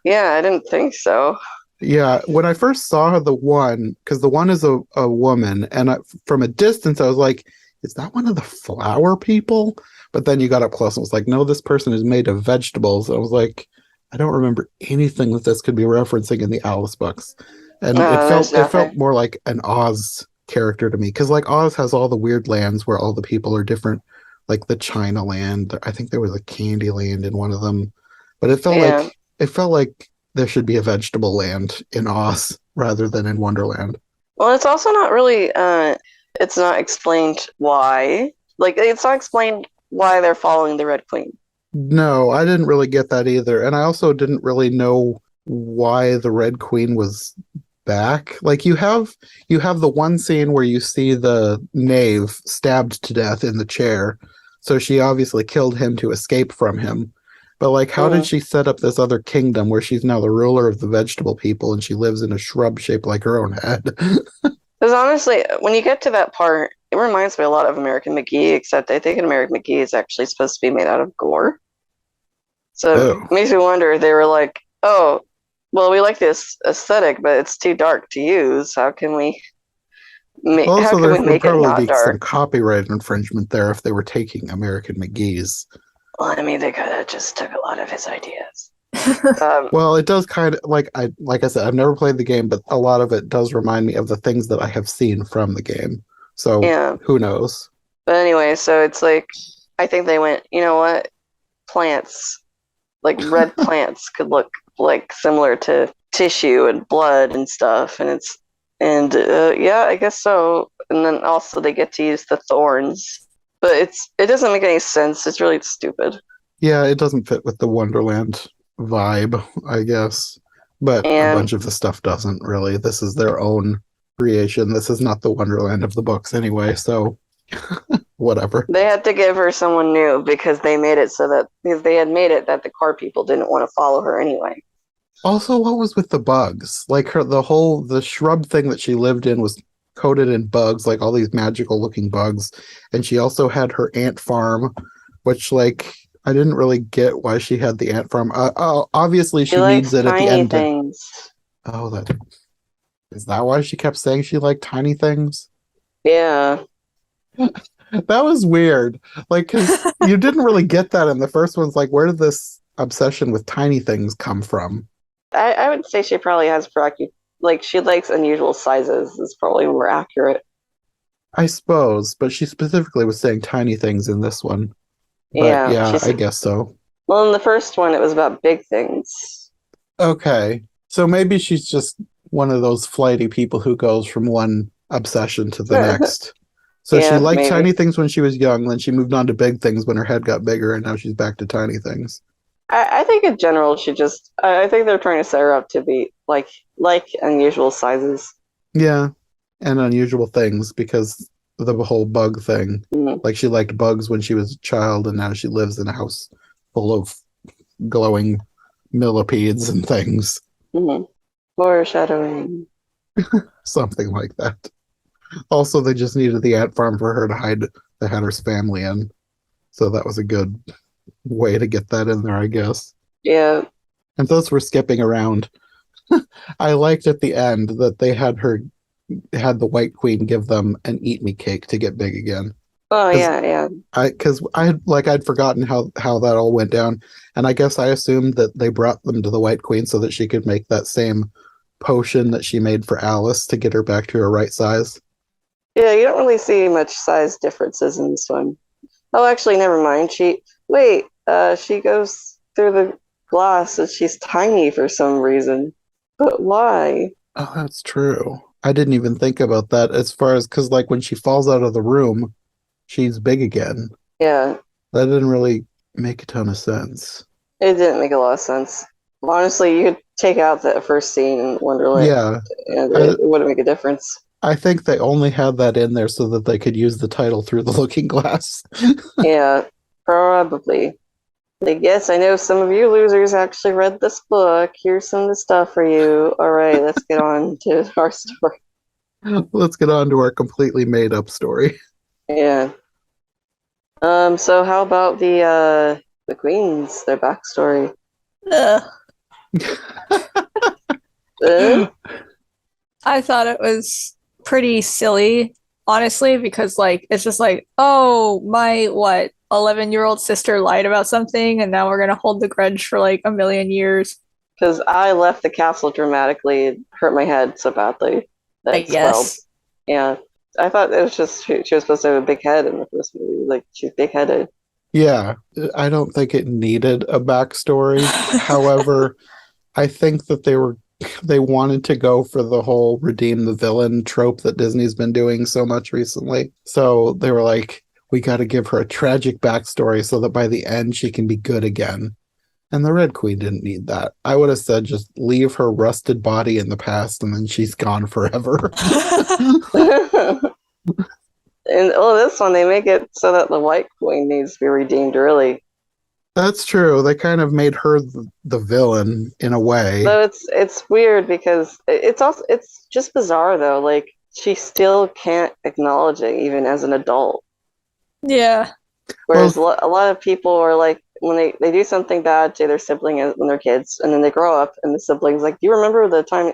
yeah, I didn't think so. Yeah, when I first saw the one, because the one is a woman, and from a distance I was like, is that one of the flower people? But then you got up close and was like, no, this person is made of vegetables. I was like, I don't remember anything that this could be referencing in the Alice books. And it felt more like an Oz character to me, because like Oz has all the weird lands where all the people are different, like the China land. I think there was a Candy land in one of them, but it felt like It felt like there should be a vegetable land in Oz rather than in Wonderland. Well, it's also not really, it's not explained why. Like, it's not explained why they're following the Red Queen. No, I didn't really get that either. And I also didn't really know why the Red Queen was back. Like you have the one scene where you see the knave stabbed to death in the chair. So she obviously killed him to escape from him. But like how did she set up this other kingdom where she's now the ruler of the vegetable people and she lives in a shrub shaped like her own head? Because honestly, when you get to that part, it reminds me a lot of American McGee, except I think American McGee is actually supposed to be made out of gore. So it makes me wonder, they were like, oh, well, we like this aesthetic, but it's too dark to use. How can we make, Also, how can there we would make it probably not be some dark? copyright infringement there if they were taking American McGee's. Well, I mean, they could have just took a lot of his ideas. Well, it does kind of like I said, I've never played the game, but a lot of it does remind me of the things that I have seen from the game. So Yeah. who knows? But anyway, so it's like, I think they went, you know what? Plants, like red plants could look like similar to tissue and blood and stuff. And yeah, I guess so. And then also they get to use the thorns. But it doesn't make any sense. It's really stupid. Yeah, it doesn't fit with the Wonderland vibe, I guess. But a bunch of the stuff doesn't really. This is their own creation. This is not the Wonderland of the books anyway, so whatever. They had to give her someone new because they made it because they had made it that the car people didn't want to follow her anyway. Also, what was with the bugs? Like the shrub thing that she lived in was coated in bugs, like all these magical looking bugs. And she also had her ant farm, which like I didn't really get why she had the ant farm. Obviously she needs it at the end. Things. Oh, is that why she kept saying she liked tiny things? Yeah. That was weird. Like, because you didn't really get that in the first one's. Like, where did this obsession with tiny things come from? I would say she probably has like she likes unusual sizes is probably more accurate. I suppose, but she specifically was saying tiny things in this one. But yeah, I guess so. Well, in the first one, it was about big things. Okay. So maybe she's just one of those flighty people who goes from one obsession to the next. So she liked tiny things when she was young, then she moved on to big things when her head got bigger, and now she's back to tiny things. I think in general, I think they're trying to set her up to be like unusual sizes. Yeah, and unusual things because of the whole bug thing. Mm-hmm. Like she liked bugs when she was a child, and now she lives in a house full of glowing millipedes and things. Mm-hmm. Foreshadowing. Something like that. Also, they just needed the ant farm for her to hide the Hatter's family in. So that was a good way to get that in there, I guess. Yeah. And thus we're skipping around. I liked at the end that they had the White Queen give them an eat me cake to get big again. Oh yeah. Because I'd forgotten how that all went down, and I guess I assumed that they brought them to the White Queen so that she could make that same potion that she made for Alice to get her back to her right size. Yeah, you don't really see much size differences in this one. Oh, actually, never mind. She goes through the glass and she's tiny for some reason. But why? Oh, that's true. I didn't even think about that as far as, because like when she falls out of the room, she's big again. Yeah. That didn't really make a ton of sense. It didn't make a lot of sense. Honestly, you could take out that first scene in Wonderland. Yeah. And it wouldn't make a difference. I think they only had that in there so that they could use the title through the looking glass. Yeah, probably. Like, yes, I know some of you losers actually read this book. Here's some of the stuff for you. All right, let's get on to our story. Let's get on to our completely made up story. Yeah. So how about the queens, their backstory? I thought it was pretty silly, honestly, because like it's just like, oh, my 11-year-old sister lied about something, and now we're gonna hold the grudge for like a million years. Because I left the castle dramatically, it hurt my head so badly. I guess. Yeah, I thought it was just she was supposed to have a big head in the first movie, like she's big-headed. Yeah, I don't think it needed a backstory. However, I think that they wanted to go for the whole redeem the villain trope that Disney's been doing so much recently. So they were like, we got to give her a tragic backstory so that by the end she can be good again. And the Red Queen didn't need that. I would have said just leave her rusted body in the past and then she's gone forever. And this one they make it so that the White Queen needs to be redeemed early. That's true. They kind of made her the villain in a way. So it's weird because it's just bizarre though. Like she still can't acknowledge it even as an adult. Yeah. Whereas a lot of people are like when they do something bad to their sibling when they're kids, and then they grow up and the sibling's like, "Do you remember the time?"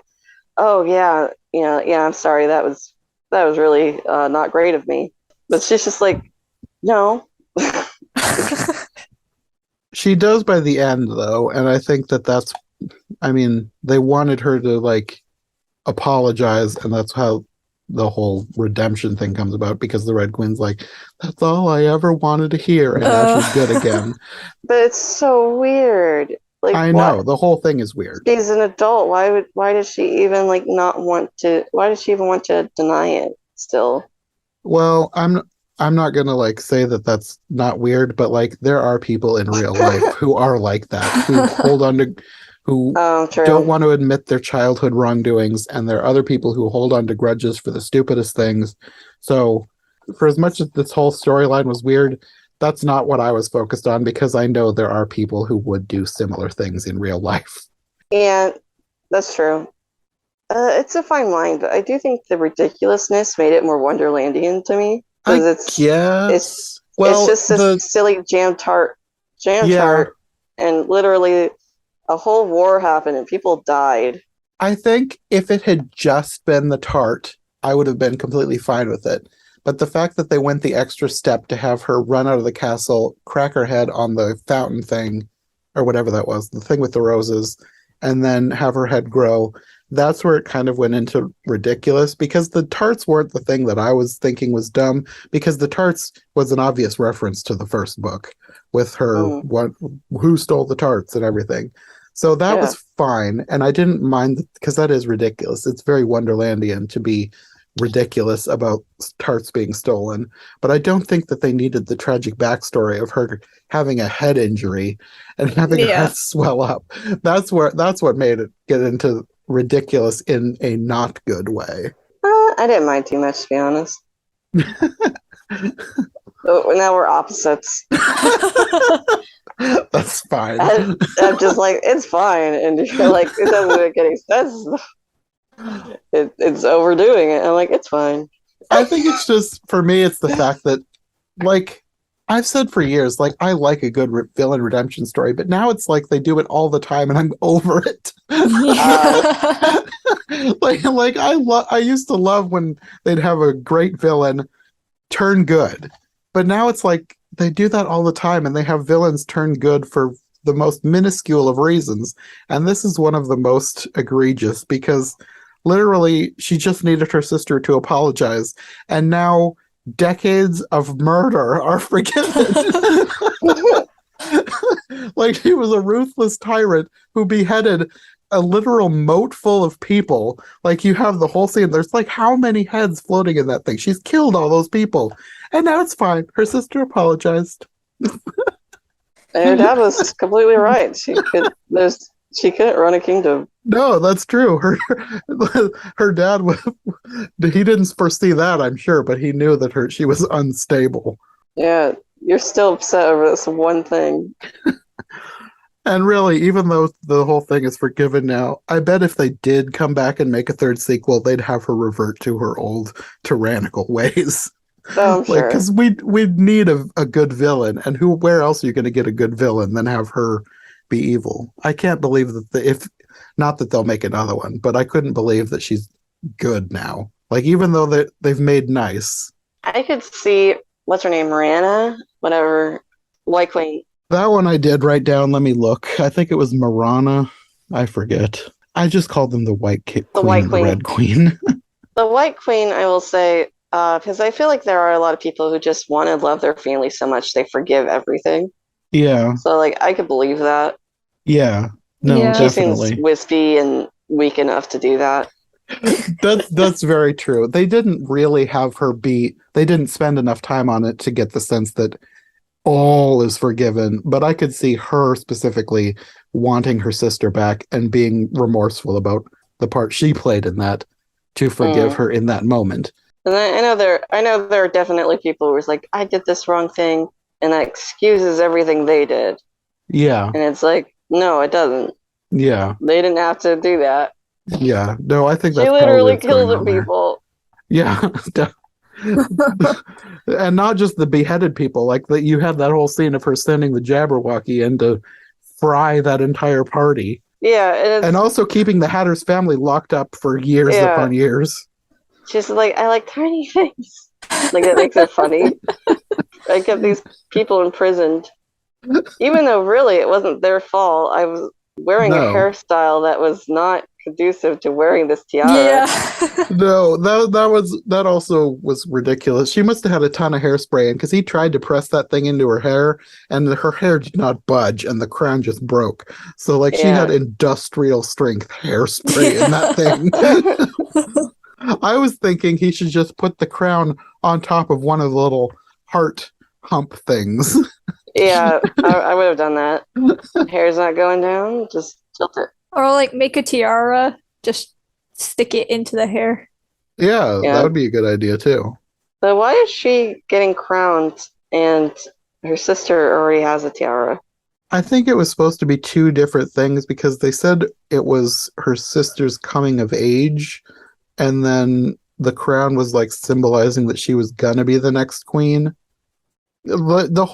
Oh yeah, yeah. I'm sorry. That was really not great of me. But she's just like, no. She does by the end, though, and I think that's. I mean, they wanted her to like apologize, and that's how the whole redemption thing comes about. Because the Red Queen's like, "That's all I ever wanted to hear," and now she's good again. But it's so weird. Like I know the whole thing is weird. She's an adult. Why does she even like not want to? Why does she even want to deny it still? Well, I'm not gonna like say that that's not weird, but like there are people in real life who are like that, who hold on to, who don't want to admit their childhood wrongdoings, and there are other people who hold on to grudges for the stupidest things. So, for as much as this whole storyline was weird, that's not what I was focused on because I know there are people who would do similar things in real life. And that's true. It's a fine line, but I do think the ridiculousness made it more Wonderlandian to me. Because it's just this silly jam tart, and literally a whole war happened and people died. I think if it had just been the tart, I would have been completely fine with it. But the fact that they went the extra step to have her run out of the castle, crack her head on the fountain thing, or whatever that was, the thing with the roses, and then have her head grow, that's where it kind of went into ridiculous, because the tarts weren't the thing that I was thinking was dumb, because the tarts was an obvious reference to the first book with her who stole the tarts and everything. So that was fine, and I didn't mind because that is ridiculous. It's very Wonderlandian to be ridiculous about tarts being stolen, but I don't think that they needed the tragic backstory of her having a head injury and having her head swell up. That's what made it get into ridiculous in a not good way. I didn't mind too much, to be honest. Now we're opposites. That's fine. I'm just like, it's fine, and you're like, it doesn't make any sense. It's overdoing it. I'm like, it's fine. I think it's just, for me, it's the fact that, like, I've said for years, like, I like a good villain redemption story, but now it's like they do it all the time, and I'm over it. I used to love when they'd have a great villain turn good, but now it's like they do that all the time, and they have villains turn good for the most minuscule of reasons, and this is one of the most egregious because literally she just needed her sister to apologize, and now decades of murder are forgiven. Like she was a ruthless tyrant who beheaded a literal moat full of people. Like you have the whole scene, there's like how many heads floating in that thing? She's killed all those people, and now it's fine. Her sister apologized. Her dad was completely right. She couldn't run a kingdom. No, that's true. Her dad he didn't foresee that, I'm sure, but he knew that she was unstable. Yeah, you're still upset over this one thing. And really, even though the whole thing is forgiven now, I bet if they did come back and make a third sequel, they'd have her revert to her old tyrannical ways. Oh, I'm sure. Because we'd need a good villain, and where else are you going to get a good villain than have her be evil? I can't believe that not that they'll make another one, but I couldn't believe that she's good now. Like, even though they've made nice. I could see, what's her name, Miranda? Whatever. White Queen. That one I did write down. Let me look. I think it was Marana. I forget. I just called them the White Queen and the Red Queen. The White Queen, I will say, Because I feel like there are a lot of people who just want to love their family so much they forgive everything. Yeah. So, like, I could believe that. Yeah. No, Yeah. She seems definitely. wispy and weak enough to do that. That's very true. They didn't really have her be, they didn't spend enough time on it to get the sense that all is forgiven, but I could see her specifically wanting her sister back and being remorseful about the part she played in that to forgive her in that moment. And I know there are definitely people who are like, I did this wrong thing, and that excuses everything they did. Yeah. And it's like, no, it doesn't. Yeah. They didn't have to do that. Yeah. No, I think She that's literally probably what's going killed on there. people. Yeah. And not just the beheaded people, like that you had that whole scene of her sending the Jabberwocky in to fry that entire party. Yeah, And also keeping the Hatter's family locked up for years Yeah. upon years. she's like, I like tiny things. Like, that makes it funny. I kept these people imprisoned. Even though really it wasn't their fault. I was wearing a No. hairstyle that was not conducive to wearing this tiara. Yeah. No, that also was ridiculous. She must have had a ton of hairspray in because he tried to press that thing into her hair and her hair did not budge and the crown just broke. So like she had Yeah. industrial strength hairspray in that thing. I was thinking he should just put the crown on top of one of the little heart hump things. Yeah, I would have done that. Hair's not going down, just tilt it. Or like make a tiara, just stick it into the hair. Yeah, Yeah. that would be a good idea too. So why is she getting crowned and her sister already has a tiara? I think it was supposed to be two different things because they said it was her sister's coming of age, and then the crown was like symbolizing that she was gonna be the next queen. The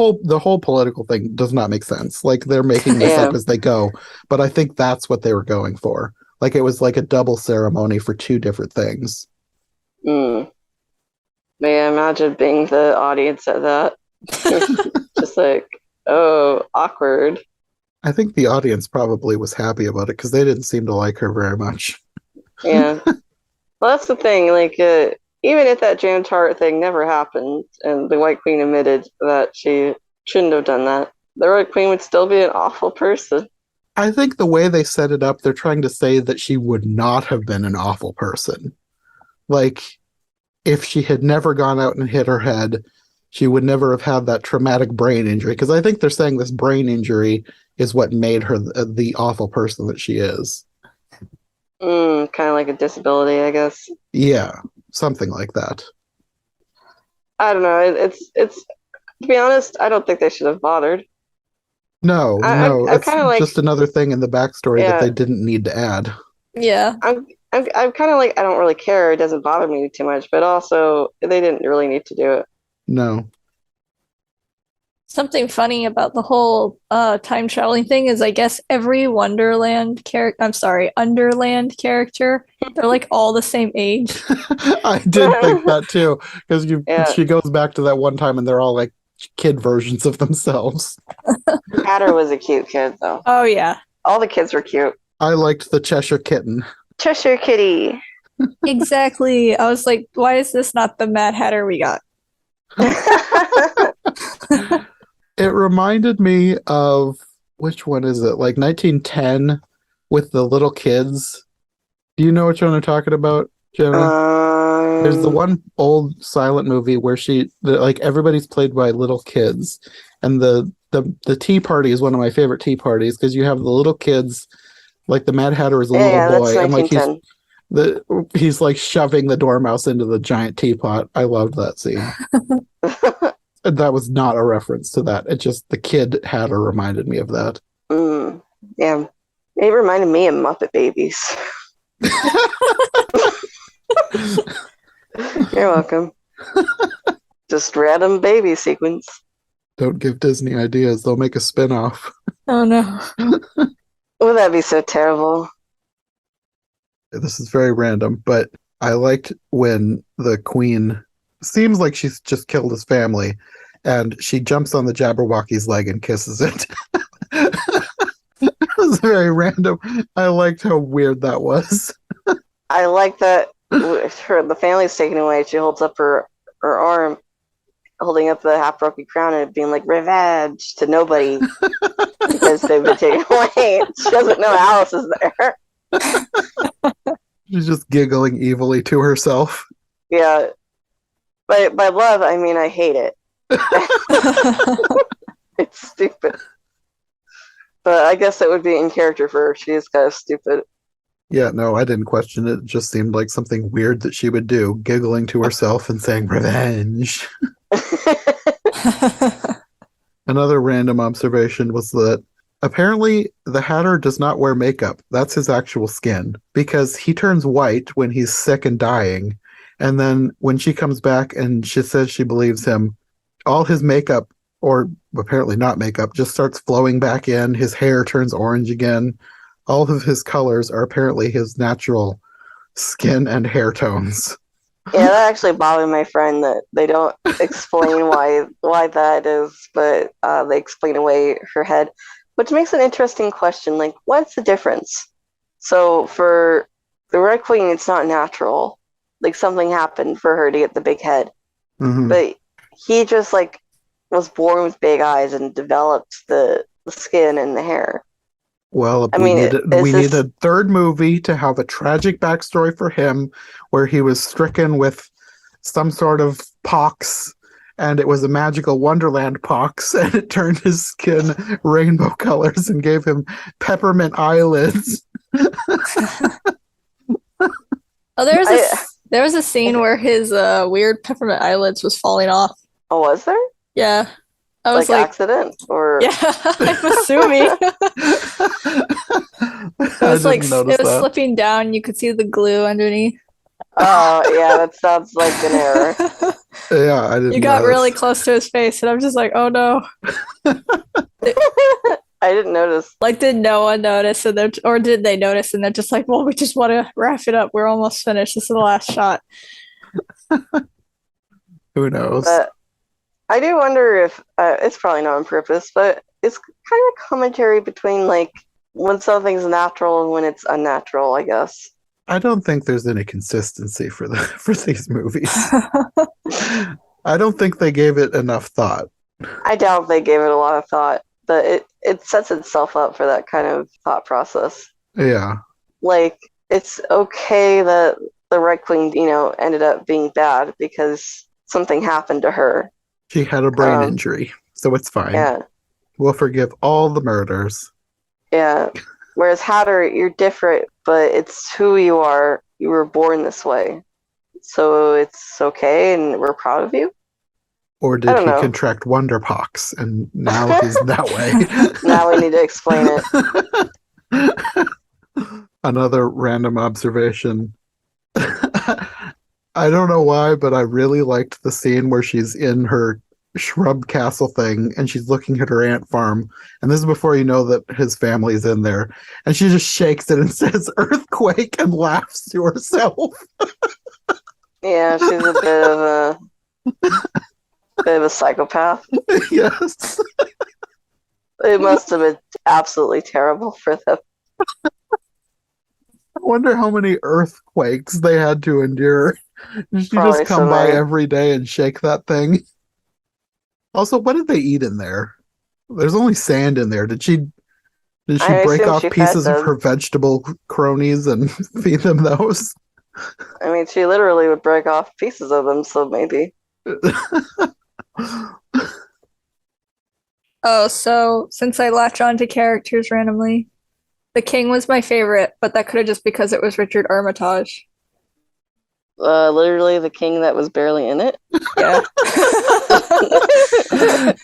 whole political thing does not make sense. Like they're making this up Yeah. as they go, but I think that's what they were going for. Like it was like a double ceremony for two different things. Mm. May I imagine being the audience at that? Just like, oh, awkward. I think the audience probably was happy about it because they didn't seem to like her very much. Yeah. Well, that's the thing. Like, even if that Jan Tart thing never happened and the White Queen admitted that she shouldn't have done that, the White Queen would still be an awful person. I think the way they set it up, they're trying to say that she would not have been an awful person. Like, if she had never gone out and hit her head, she would never have had that traumatic brain injury. Because I think they're saying this brain injury is what made her the awful person that she is. Kind of like a disability, I guess. Yeah, something like that. I don't know. It's to be honest, I don't think they should have bothered. No, I'm it's kinda like- just another thing in the backstory that Yeah. they didn't need to add. Yeah. I'm kind of like, I don't really care. It doesn't bother me too much, but also they didn't really need to do it. No. Something funny about the whole time traveling thing is I guess every Underland character, they're like all the same age. I did think that too, because Yeah. she goes back to that one time and they're all like kid versions of themselves. Hatter was a cute kid, though. Oh yeah. All the kids were cute. I liked the Cheshire Kitten. Cheshire Kitty. Exactly. I was like, why is this not the Mad Hatter we got? It reminded me of, which one is it? Like 1910 with the little kids. Do you know which one I'm talking about, Jenna? There's the one old silent movie where like everybody's played by little kids, and the tea party is one of my favorite tea parties because you have the little kids, like the Mad Hatter is a little boy, that's and like 1910. he's like shoving the dormouse into the giant teapot. I loved that scene. That was not a reference to that. It just the kid Hatter reminded me of that. Yeah, it reminded me of Muppet Babies. You're welcome. Just random baby sequence. Don't give Disney ideas. They'll make a spin-off. Oh no. Oh, that'd be so terrible. This is very random, but I liked when the queen seems like she's just killed his family, and she jumps on the Jabberwocky's leg and kisses it. It was very random. I liked how weird that was. I like that the family's taken away. She holds up her arm, holding up the half-broken crown and being like, revenge to nobody because they've been taken away. She doesn't know Alice is there. She's just giggling evilly to herself. Yeah. But by love, I mean I hate it. It's stupid. But I guess it would be in character for her. She is kind of stupid. Yeah, no, I didn't question it. It just seemed like something weird that she would do, giggling to herself and saying, revenge. Another random observation was that apparently the Hatter does not wear makeup. That's his actual skin, because he turns white when he's sick and dying. And then when she comes back and she says she believes him, all his makeup, or apparently not makeup, just starts flowing back in. His hair turns orange again. All of his colors are apparently his natural skin and hair tones. Yeah, that actually bothered my friend that they don't explain why that is, but they explain away her head, which makes an interesting question. Like, what's the difference? So for the Red Queen, it's not natural. Like, something happened for her to get the big head. Mm-hmm. But he just, like, was born with big eyes and developed the skin and the hair. Well, we need a third movie to have a tragic backstory for him where he was stricken with some sort of pox, and it was a magical Wonderland pox, and it turned his skin rainbow colors and gave him peppermint eyelids. Oh, there was a scene where his weird peppermint eyelids was falling off. Oh, was there? Yeah. I was like accident or yeah, I'm assuming. It was like it was slipping down. You could see the glue underneath. Oh yeah, that sounds like an error. Yeah, I didn't. You got really close to his face, and I'm just like, oh no. I didn't notice. Like, did no one notice? Or did they notice? And they're just like, well, we just want to wrap it up. We're almost finished. This is the last shot. Who knows? But I do wonder if it's probably not on purpose, but it's kind of a commentary between like when something's natural and when it's unnatural, I guess. I don't think there's any consistency for these movies. I don't think they gave it enough thought. I doubt they gave it a lot of thought, but it sets itself up for that kind of thought process. Yeah. Like, it's okay that the Red Queen, ended up being bad because something happened to her. She had a brain injury, so it's fine. Yeah. We'll forgive all the murders. Yeah. Whereas Hatter, you're different, but it's who you are. You were born this way. So it's okay, and we're proud of you. Or did he contract Wonderpox, and now he's that way? Now we need to explain it. Another random observation. I don't know why, but I really liked the scene where she's in her shrub castle thing and she's looking at her ant farm, and this is before you know that his family's in there, and she just shakes it and says earthquake and laughs to herself. Yeah, she's a bit of a psychopath. Yes. It must have been absolutely terrible for them. I wonder how many earthquakes they had to endure. Did she Probably just come by every day and shake that thing? Also, what did they eat in there? There's only sand in there. Did she break off pieces of her vegetable cronies and feed them those? I mean, she literally would break off pieces of them, so maybe. Oh, so since I latch on to characters randomly, the king was my favorite, but that could have just because it was Richard Armitage. Literally the king that was barely in it. Yeah.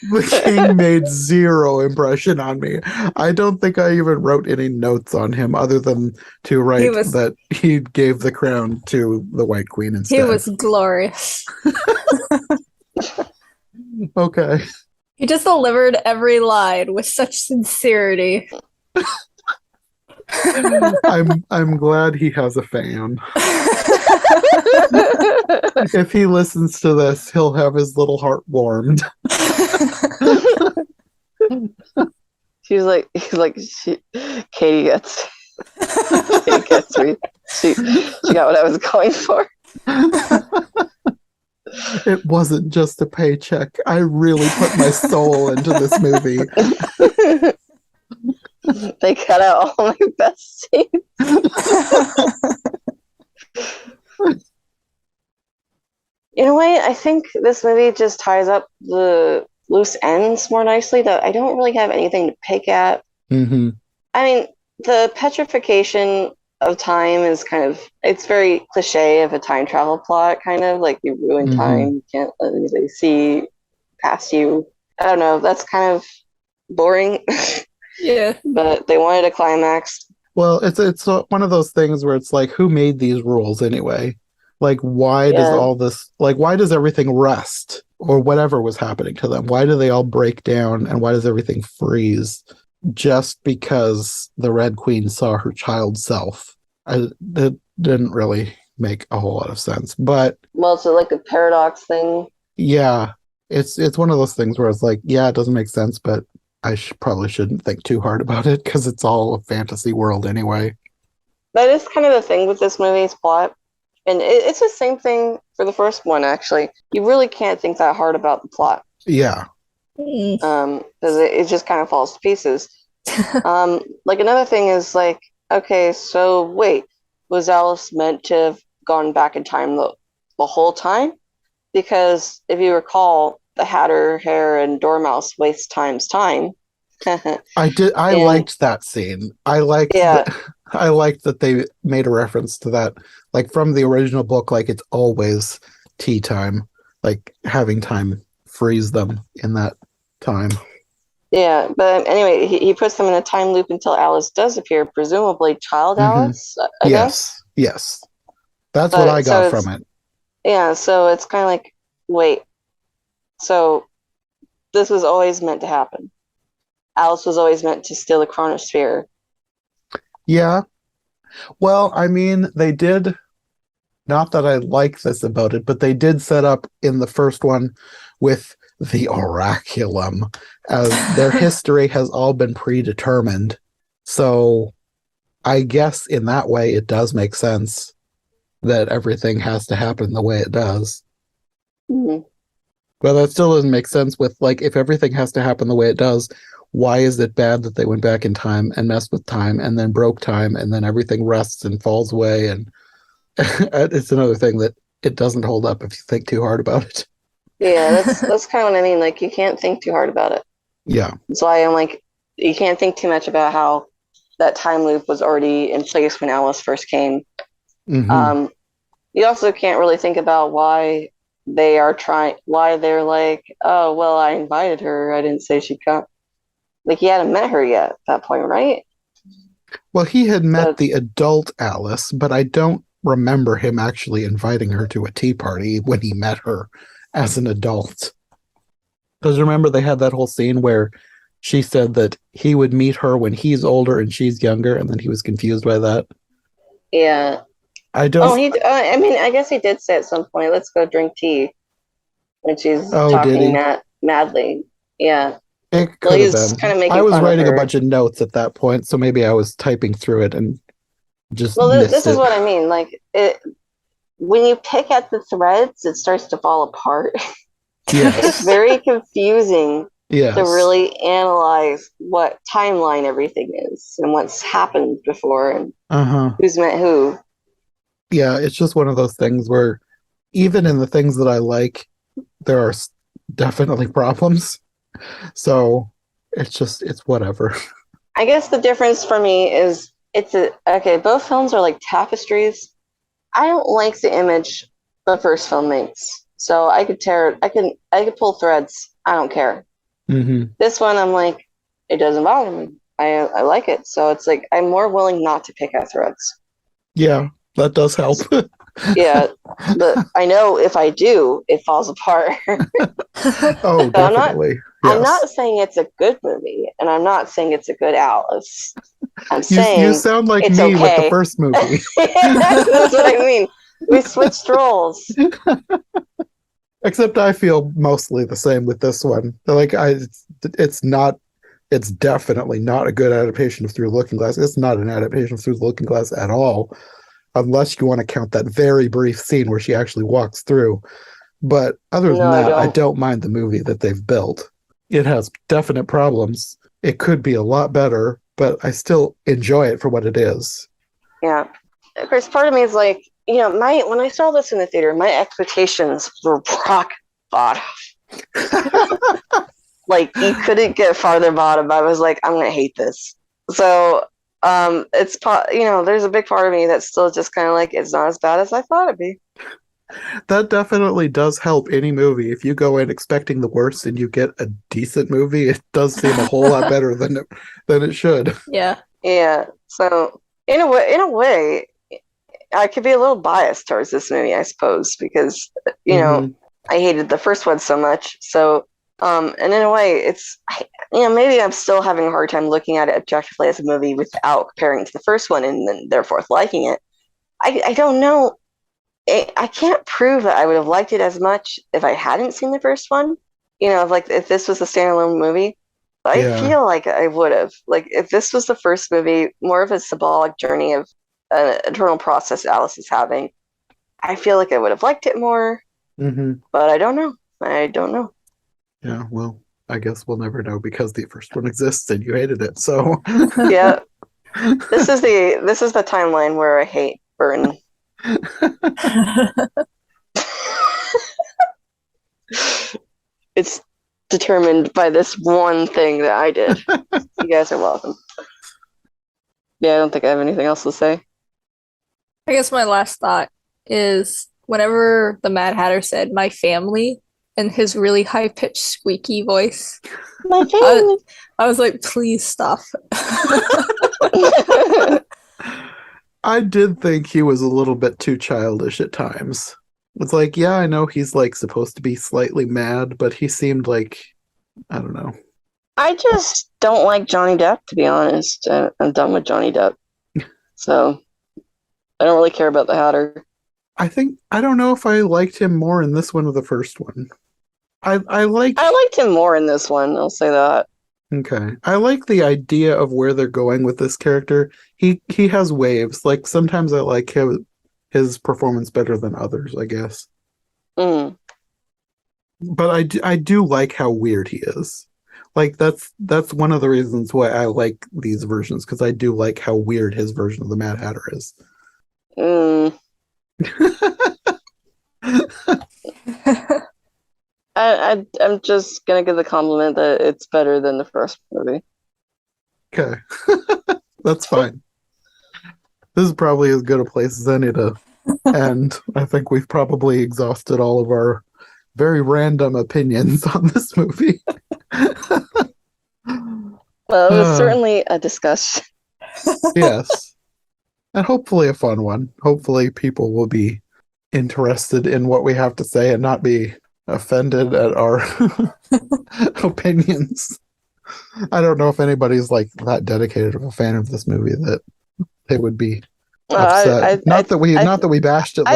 The king made zero impression on me. I don't think I even wrote any notes on him other than to write that he gave the crown to the White Queen instead. He was glorious. Okay. He just delivered every line with such sincerity. I'm glad he has a fan. If he listens to this, he'll have his little heart warmed. He's like, Katie gets. I guess she got what I was going for. It wasn't just a paycheck. I really put my soul into this movie. They cut out all my best scenes. In a way, I think this movie just ties up the loose ends more nicely, that I don't really have anything to pick at. Mm-hmm. I mean, the petrification of time is it's very cliche of a time travel plot, kind of like you ruin time, you can't let anybody see past you. I don't know, that's kind of boring. Yeah. But they wanted a climax. Well, it's one of those things where it's like, who made these rules anyway? Like, why does all this, like, why does everything rust or whatever was happening to them? Why do they all break down and why does everything freeze? Just because the Red Queen saw her child self. It didn't really make a whole lot of sense. But well, it's like a paradox thing. Yeah, it's one of those things where it's like, yeah, it doesn't make sense, but I probably shouldn't think too hard about it because it's all a fantasy world anyway. That is kind of the thing with this movie's plot. And it's the same thing for the first one, actually. You really can't think that hard about the plot. Yeah. Because it just kind of falls to pieces. Like, another thing is, like, okay, so wait, was Alice meant to have gone back in time the whole time? Because if you recall, the Hatter, Hare, and Dormouse waste time's time. I liked that scene. I liked that they made a reference to that. Like, from the original book, like, it's always tea time, like having time freeze them in that time. Yeah, but anyway, he puts them in a time loop until Alice does appear, presumably child Alice, I guess? Yes. That's what I got from it. Yeah, so it's kind of like, wait, so this was always meant to happen. Alice was always meant to steal the chronosphere. Yeah. Well, I mean, they did, not that I like this about it, but they did set up in the first one with the Oraculum, as their history has all been predetermined. So I guess in that way it does make sense that everything has to happen the way it does. Mm-hmm. But that still doesn't make sense with, like, if everything has to happen the way it does, why is it bad that they went back in time and messed with time and then broke time and then everything rests and falls away? And it's another thing that it doesn't hold up if you think too hard about it. Yeah, that's kind of what I mean. Like, you can't think too hard about it. Yeah. That's why I'm like, you can't think too much about how that time loop was already in place when Alice first came. Mm-hmm. You also can't really think about why they're like, oh, well, I invited her. I didn't say she'd come. Like, he hadn't met her yet at that point, right? Well, he had met the adult Alice, but I don't remember him actually inviting her to a tea party when he met her as an adult. Because remember, they had that whole scene where she said that he would meet her when he's older and she's younger, and then he was confused by that. Yeah. I don't. I mean, I guess he did say at some point, "Let's go drink tea," when she's talking madly. Yeah. It could have been. Kind of making I was fun writing of a bunch of notes at that point, so maybe I was typing through it and just. Well, this is what I mean. Like, when you pick at the threads, it starts to fall apart. Yes. It's very confusing to really analyze what timeline everything is and what's happened before and who's met who. Yeah, it's just one of those things where even in the things that I like, there are definitely problems. So it's whatever. I guess the difference for me is both films are like tapestries. I don't like the image the first film makes. So I could I could pull threads. I don't care. Mm-hmm. This one, I'm like, it doesn't bother me. I like it. So it's like, I'm more willing not to pick at threads. Yeah, that does help. Yeah, but I know if I do, it falls apart. Oh, definitely. I'm not saying it's a good movie, and I'm not saying it's a good Alice. I'm saying you sound like me okay. with the first movie. That's what I mean. We switched roles. Except I feel mostly the same with this one. Like, it's not it's definitely not a good adaptation of Through the Looking Glass. It's not an adaptation of Through the Looking Glass at all, unless you want to count that very brief scene where she actually walks through. But other than No, I that, I don't. don't mind the movie that they've built. It has definite problems. It could be a lot better, but I still enjoy it for what it is. Yeah. Of course, part of me is like, when I saw this in the theater, my expectations were rock bottom. Like, you couldn't get farther bottom. I was like, I'm gonna hate this. So, there's a big part of me that's still just kind of like, it's not as bad as I thought it'd be. That definitely does help any movie. If you go in expecting the worst and you get a decent movie, it does seem a whole lot better than it should. Yeah. Yeah. So, in a way, I could be a little biased towards this movie, I suppose, because I hated the first one so much. So, and in a way, maybe I'm still having a hard time looking at it objectively as a movie without comparing it to the first one and then therefore liking it. I don't know. I can't prove that I would have liked it as much if I hadn't seen the first one. If this was a standalone movie. But I feel like I would have. Like, if this was the first movie, more of a symbolic journey of an internal process Alice is having, I feel like I would have liked it more. Mm-hmm. But I don't know. Yeah, well, I guess we'll never know because the first one exists and you hated it. So yeah, this is the timeline where I hate Burton. It's determined by this one thing that I did. You guys are welcome. Yeah, I don't think I have anything else to say. I guess my last thought is whenever the Mad Hatter said "my family" in his really high-pitched squeaky voice, My family. I was like, please stop. I did think he was a little bit too childish at times. It's like, yeah, I know he's like supposed to be slightly mad, but he seemed like, I don't know. I just don't like Johnny Depp, to be honest. I'm done with Johnny Depp. So I don't really care about the Hatter. I don't know if I liked him more in this one or the first one. I liked him more in this one, I'll say that. Okay. I like the idea of where they're going with this character. He has waves. Like, sometimes I like his performance better than others, I guess. Mm. But I do like how weird he is. Like, that's one of the reasons why I like these versions, because I do like how weird his version of the Mad Hatter is. Mm. I'm just gonna give the compliment that it's better than the first movie. Okay. That's fine. This is probably as good a place as any to end. I think we've probably exhausted all of our very random opinions on this movie. Well, it was certainly a discussion. Yes. And hopefully a fun one. Hopefully people will be interested in what we have to say and not be offended at our opinions. I don't know if anybody's like that dedicated of a fan of this movie that they would be upset. Not that we bashed it.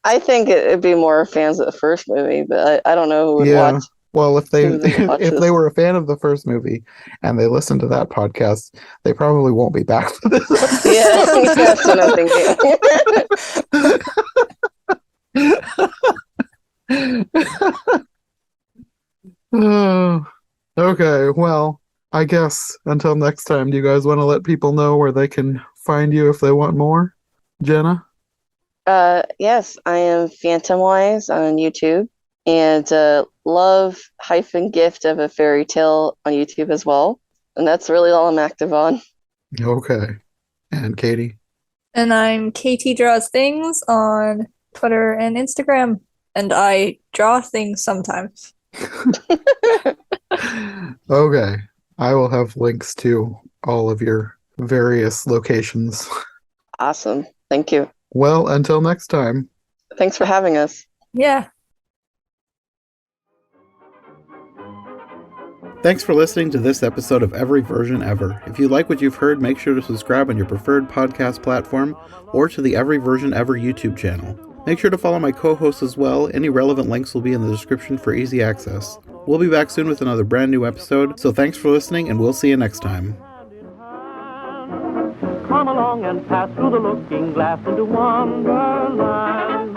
I think it'd be more fans of the first movie, but I don't know who would watch. Well, if they were a fan of the first movie and they listened to that podcast, they probably won't be back for this episode. Yeah, that's what I'm thinking. Okay, well, I guess until next time, do you guys want to let people know where they can find you if they want more? Jenna? Yes, I am Phantomwise on YouTube, and love-gift of a fairy tale on YouTube as well. And that's really all I'm active on. Okay. And Katie? And I'm Katie Draws Things on Twitter and Instagram. And I draw things sometimes. Okay. I will have links to all of your various locations. Awesome. Thank you. Well, until next time. Thanks for having us. Yeah. Thanks for listening to this episode of Every Version Ever. If you like what you've heard, make sure to subscribe on your preferred podcast platform or to the Every Version Ever YouTube channel. Make sure to follow my co-hosts as well. Any relevant links will be in the description for easy access. We'll be back soon with another brand new episode, so thanks for listening, and we'll see you next time. Come along and pass through the looking glass into Wonderland.